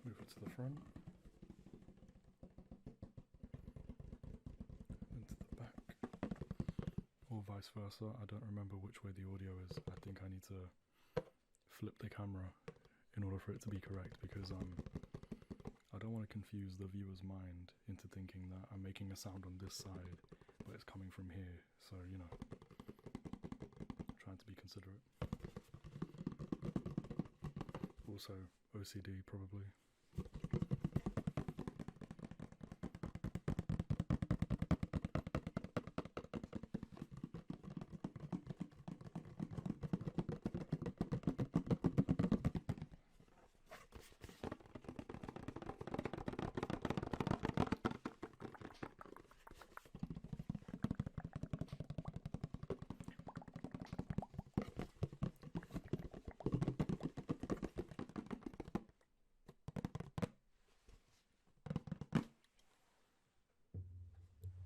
Move it to the front, and to the back, or vice versa. I don't remember which way the audio is. I think I need to flip the camera in order for it to be correct, because I don't want to confuse the viewer's mind into thinking that I'm making a sound on this side, but it's coming from here, so you know, trying to be considerate. Also, OCD probably.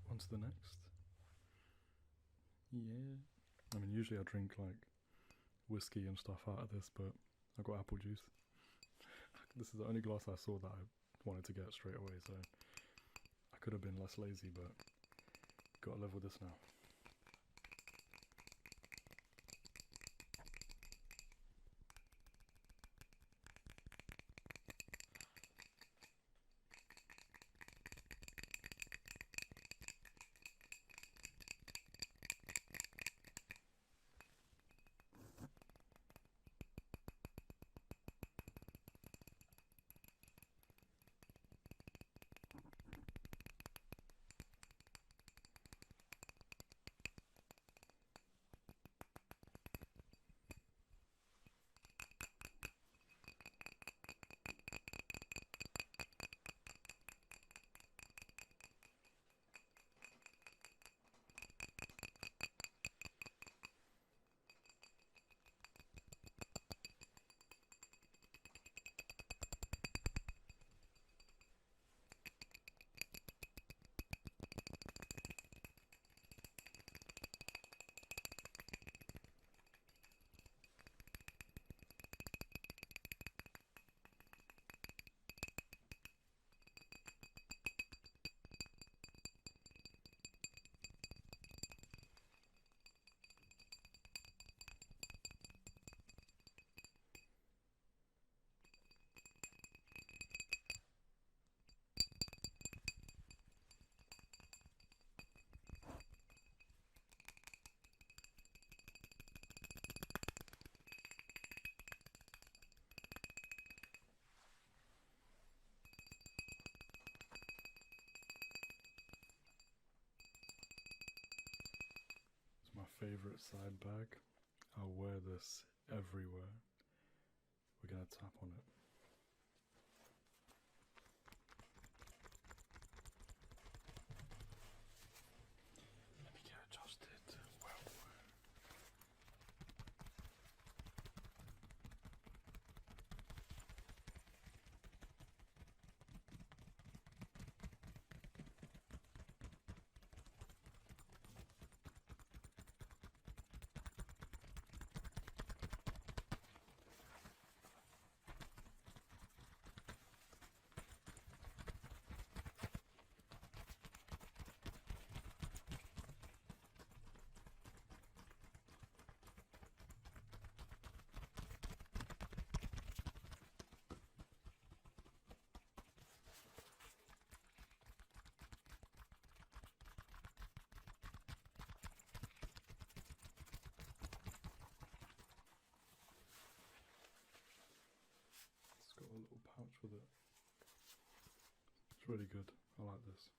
On to the next. Yeah. I mean, usually I drink like whiskey and stuff out of this, but I got apple juice. This is the only glass I saw that I wanted to get straight away, so I could have been less lazy, but Gotta live with this now. My favorite side bag. I'll wear this everywhere. We're gonna tap on it. Let me get adjusted. Well. It's got a little pouch with it. It's really good. I like this.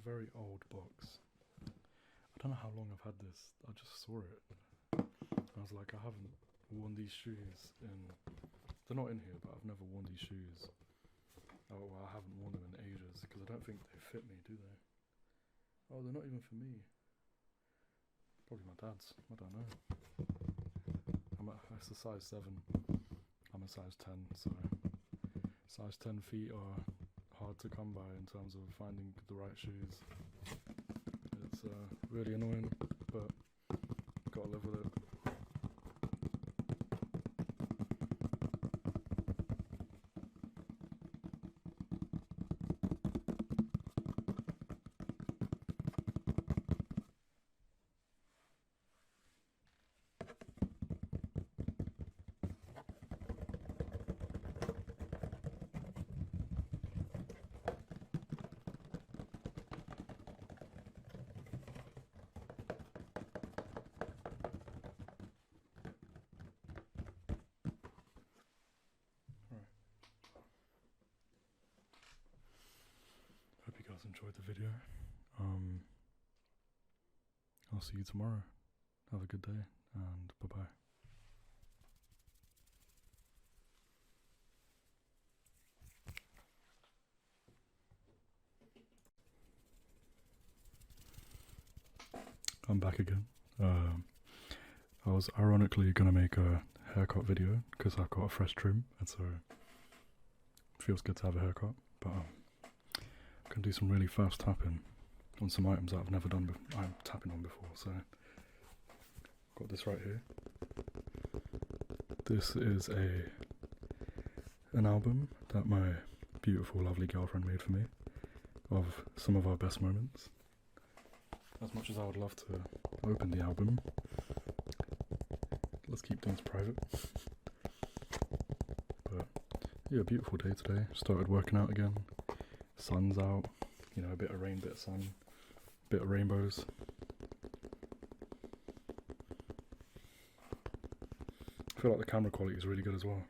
very old box. I don't know how long I've had this. I just saw it. I was like, I haven't worn these shoes in... They're not in here, but I've never worn these shoes. Oh, well, I haven't worn them in ages, because I don't think they fit me, do they? Oh, they're not even for me. Probably my dad's. I don't know. It's a size 7. I'm a size 10, so... Size 10 feet are hard to come by in terms of finding the right shoes. It's really annoying, but gotta live with it. Hope you guys enjoyed the video. I'll see you tomorrow. Have a good day, and bye-bye. I'm back again. I was ironically gonna make a haircut video because I've got a fresh trim, and so it feels good to have a haircut. But I'm gonna do some really fast tapping on some items that I've never done. I'm tapping on before, so got this right here. This is an album that my beautiful, lovely girlfriend made for me of some of our best moments. As much as I would love to open the album, let's keep things private. But yeah, beautiful day today. Started working out again. Sun's out, you know, a bit of rain, bit of sun, bit of rainbows. I feel like the camera quality is really good as well.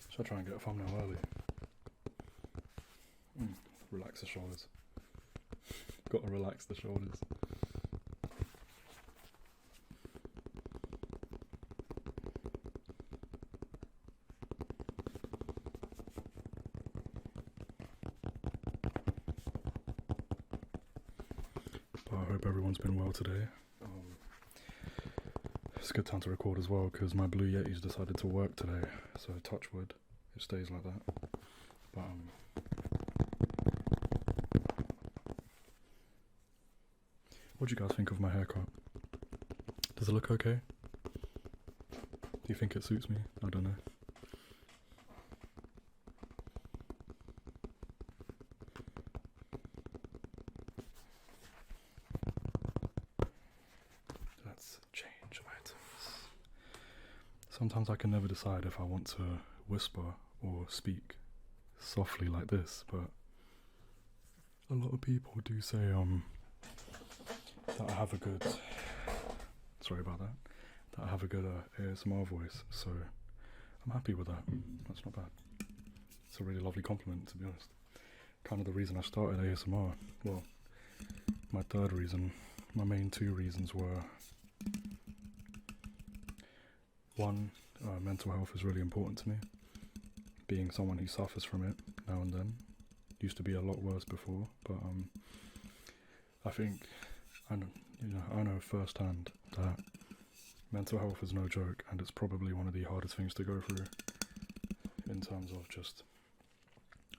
Should I try and get a thumbnail early? Relax the shoulders. Got to relax the shoulders. But I hope everyone's been well today. It's a good time to record as well because my Blue Yeti's decided to work today, so touch wood, it stays like that. But what do you guys think of my haircut? Does it look okay? Do you think it suits me? I don't know. Let's change items. Sometimes I can never decide if I want to whisper or speak softly like this, but a lot of people do say that I have a good, sorry about that, that I have a good ASMR voice, so I'm happy with that. That's not bad. It's a really lovely compliment, to be honest. Kind of the reason I started ASMR. Well, my third reason, my main two reasons were, one, mental health is really important to me. Being someone who suffers from it now and then. Used to be a lot worse before, but I think I know firsthand that mental health is no joke, and it's probably one of the hardest things to go through in terms of just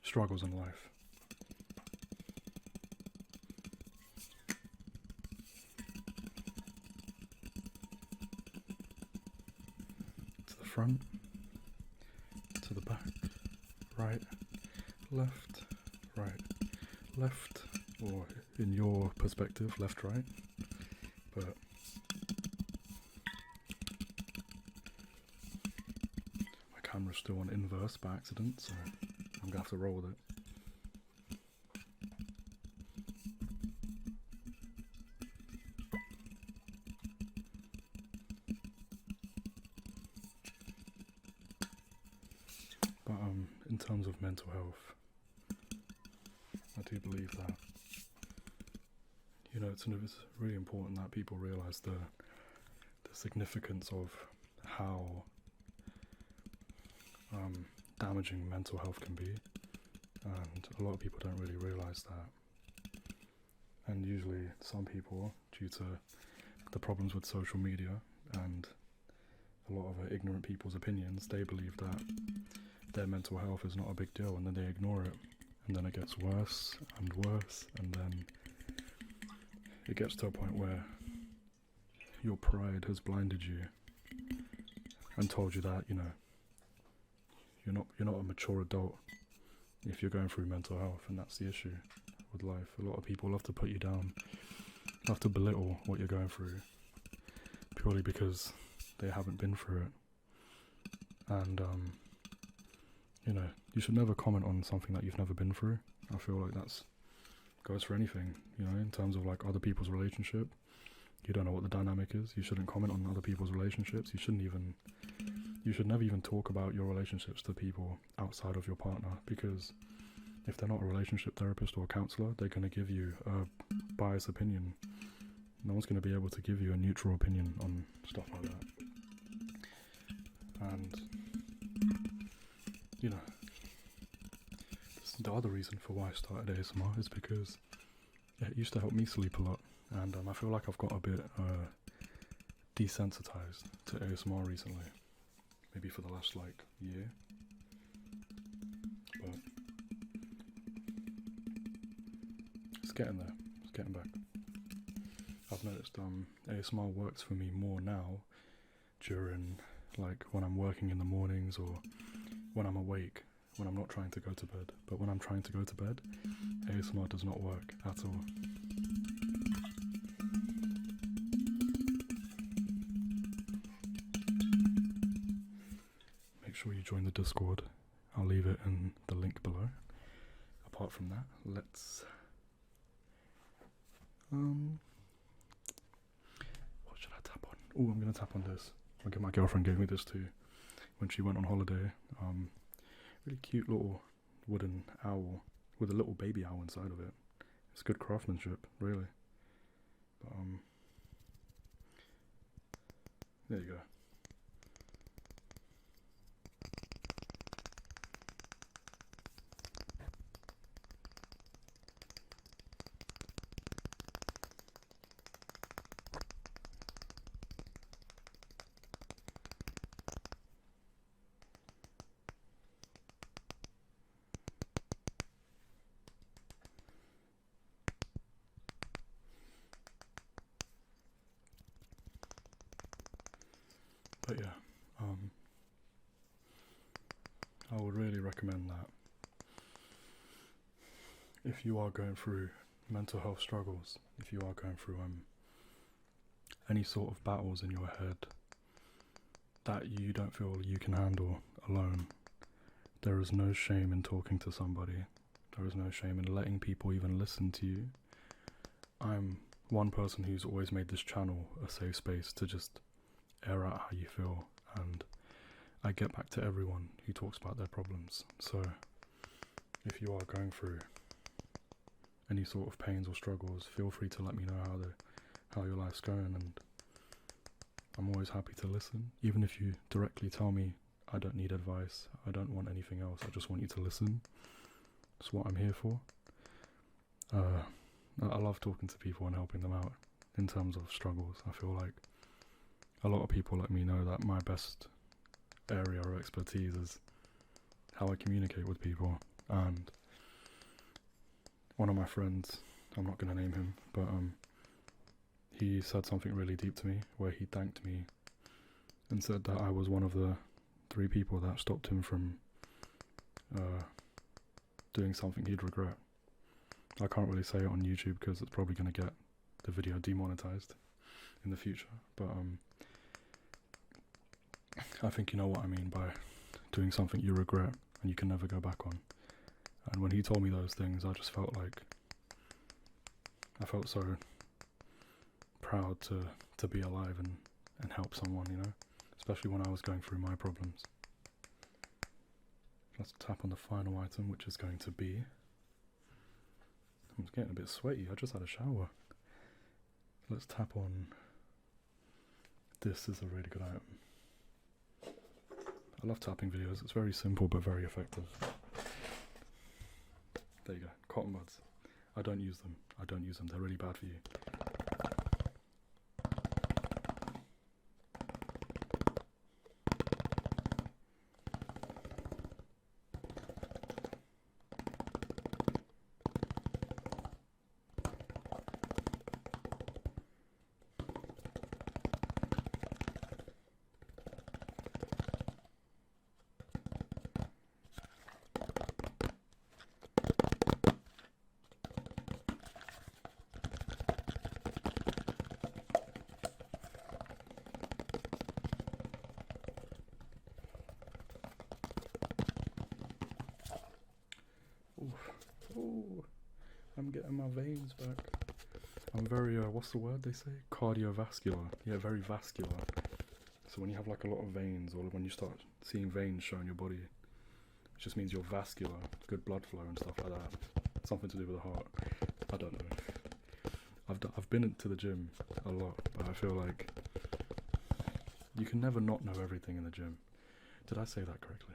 struggles in life. To the front, to the back, right, left, or in your perspective, left, right, but my camera's still on inverse by accident, so I'm gonna have to roll with it. in terms of mental health, I do believe that, you know, it's really important that people realise the significance of how damaging mental health can be, and a lot of people don't really realise that. And usually some people, due to the problems with social media and a lot of ignorant people's opinions, they believe that their mental health is not a big deal, and then they ignore it, and then it gets worse and worse, and then it gets to a point where your pride has blinded you and told you that, you know, you're not a mature adult if you're going through mental health, and that's the issue with life. A lot of people love to put you down, love to belittle what you're going through, purely because they haven't been through it. And you know, you should never comment on something that you've never been through. I feel like that's goes for anything, you know, in terms of like other people's relationship. You don't know what the dynamic is. You shouldn't comment on other people's relationships. You should never even talk about your relationships to people outside of your partner, because if they're not a relationship therapist or a counsellor, they're going to give you a biased opinion. No one's going to be able to give you a neutral opinion on stuff like that. And, you know, the other reason for why I started ASMR is because it used to help me sleep a lot, and I feel like I've got a bit desensitized to ASMR recently, maybe for the last like year, but it's getting there, it's getting back. I've noticed ASMR works for me more now during, like, when I'm working in the mornings or when I'm awake, when I'm not trying to go to bed. But when I'm trying to go to bed, ASMR does not work at all. Make sure you join the Discord. I'll leave it in the link below. Apart from that, let's what should I tap on? Oh, I'm gonna tap on this. My girlfriend gave me this too when she went on holiday. Really cute little wooden owl with a little baby owl inside of it. It's good craftsmanship, really. But there you go. But yeah, I would really recommend that if you are going through mental health struggles, if you are going through any sort of battles in your head that you don't feel you can handle alone, there is no shame in talking to somebody. There is no shame in letting people even listen to you. I'm one person who's always made this channel a safe space to just air out how you feel, and I get back to everyone who talks about their problems. So if you are going through any sort of pains or struggles, feel free to let me know how your life's going, and I'm always happy to listen. Even if you directly tell me, I don't need advice, I don't want anything else, I just want you to listen. That's what I'm here for. I love talking to people and helping them out in terms of struggles. I feel like a lot of people let me know that my best area of expertise is how I communicate with people. And one of my friends, I'm not going to name him, but he said something really deep to me, where he thanked me and said that I was one of the 3 people that stopped him from doing something he'd regret. I can't really say it on YouTube because it's probably going to get the video demonetized in the future, but I think you know what I mean by doing something you regret and you can never go back on. And when he told me those things, I just felt like I felt so proud to be alive and help someone, you know, especially when I was going through my problems. Let's tap on the final item, which is going to be... I'm getting a bit sweaty, I just had a shower. Let's tap on... This is a really good item. I love tapping videos, it's very simple but very effective. There you go, cotton buds. I don't use them, they're really bad for you. Oh, I'm getting my veins back. I'm very, what's the word they say? Cardiovascular. Yeah, very vascular. So when you have like a lot of veins, or when you start seeing veins showing your body, it just means you're vascular, good blood flow and stuff like that. Something to do with the heart. I don't know. I've been to the gym a lot, but I feel like you can never not know everything in the gym. Did I say that correctly?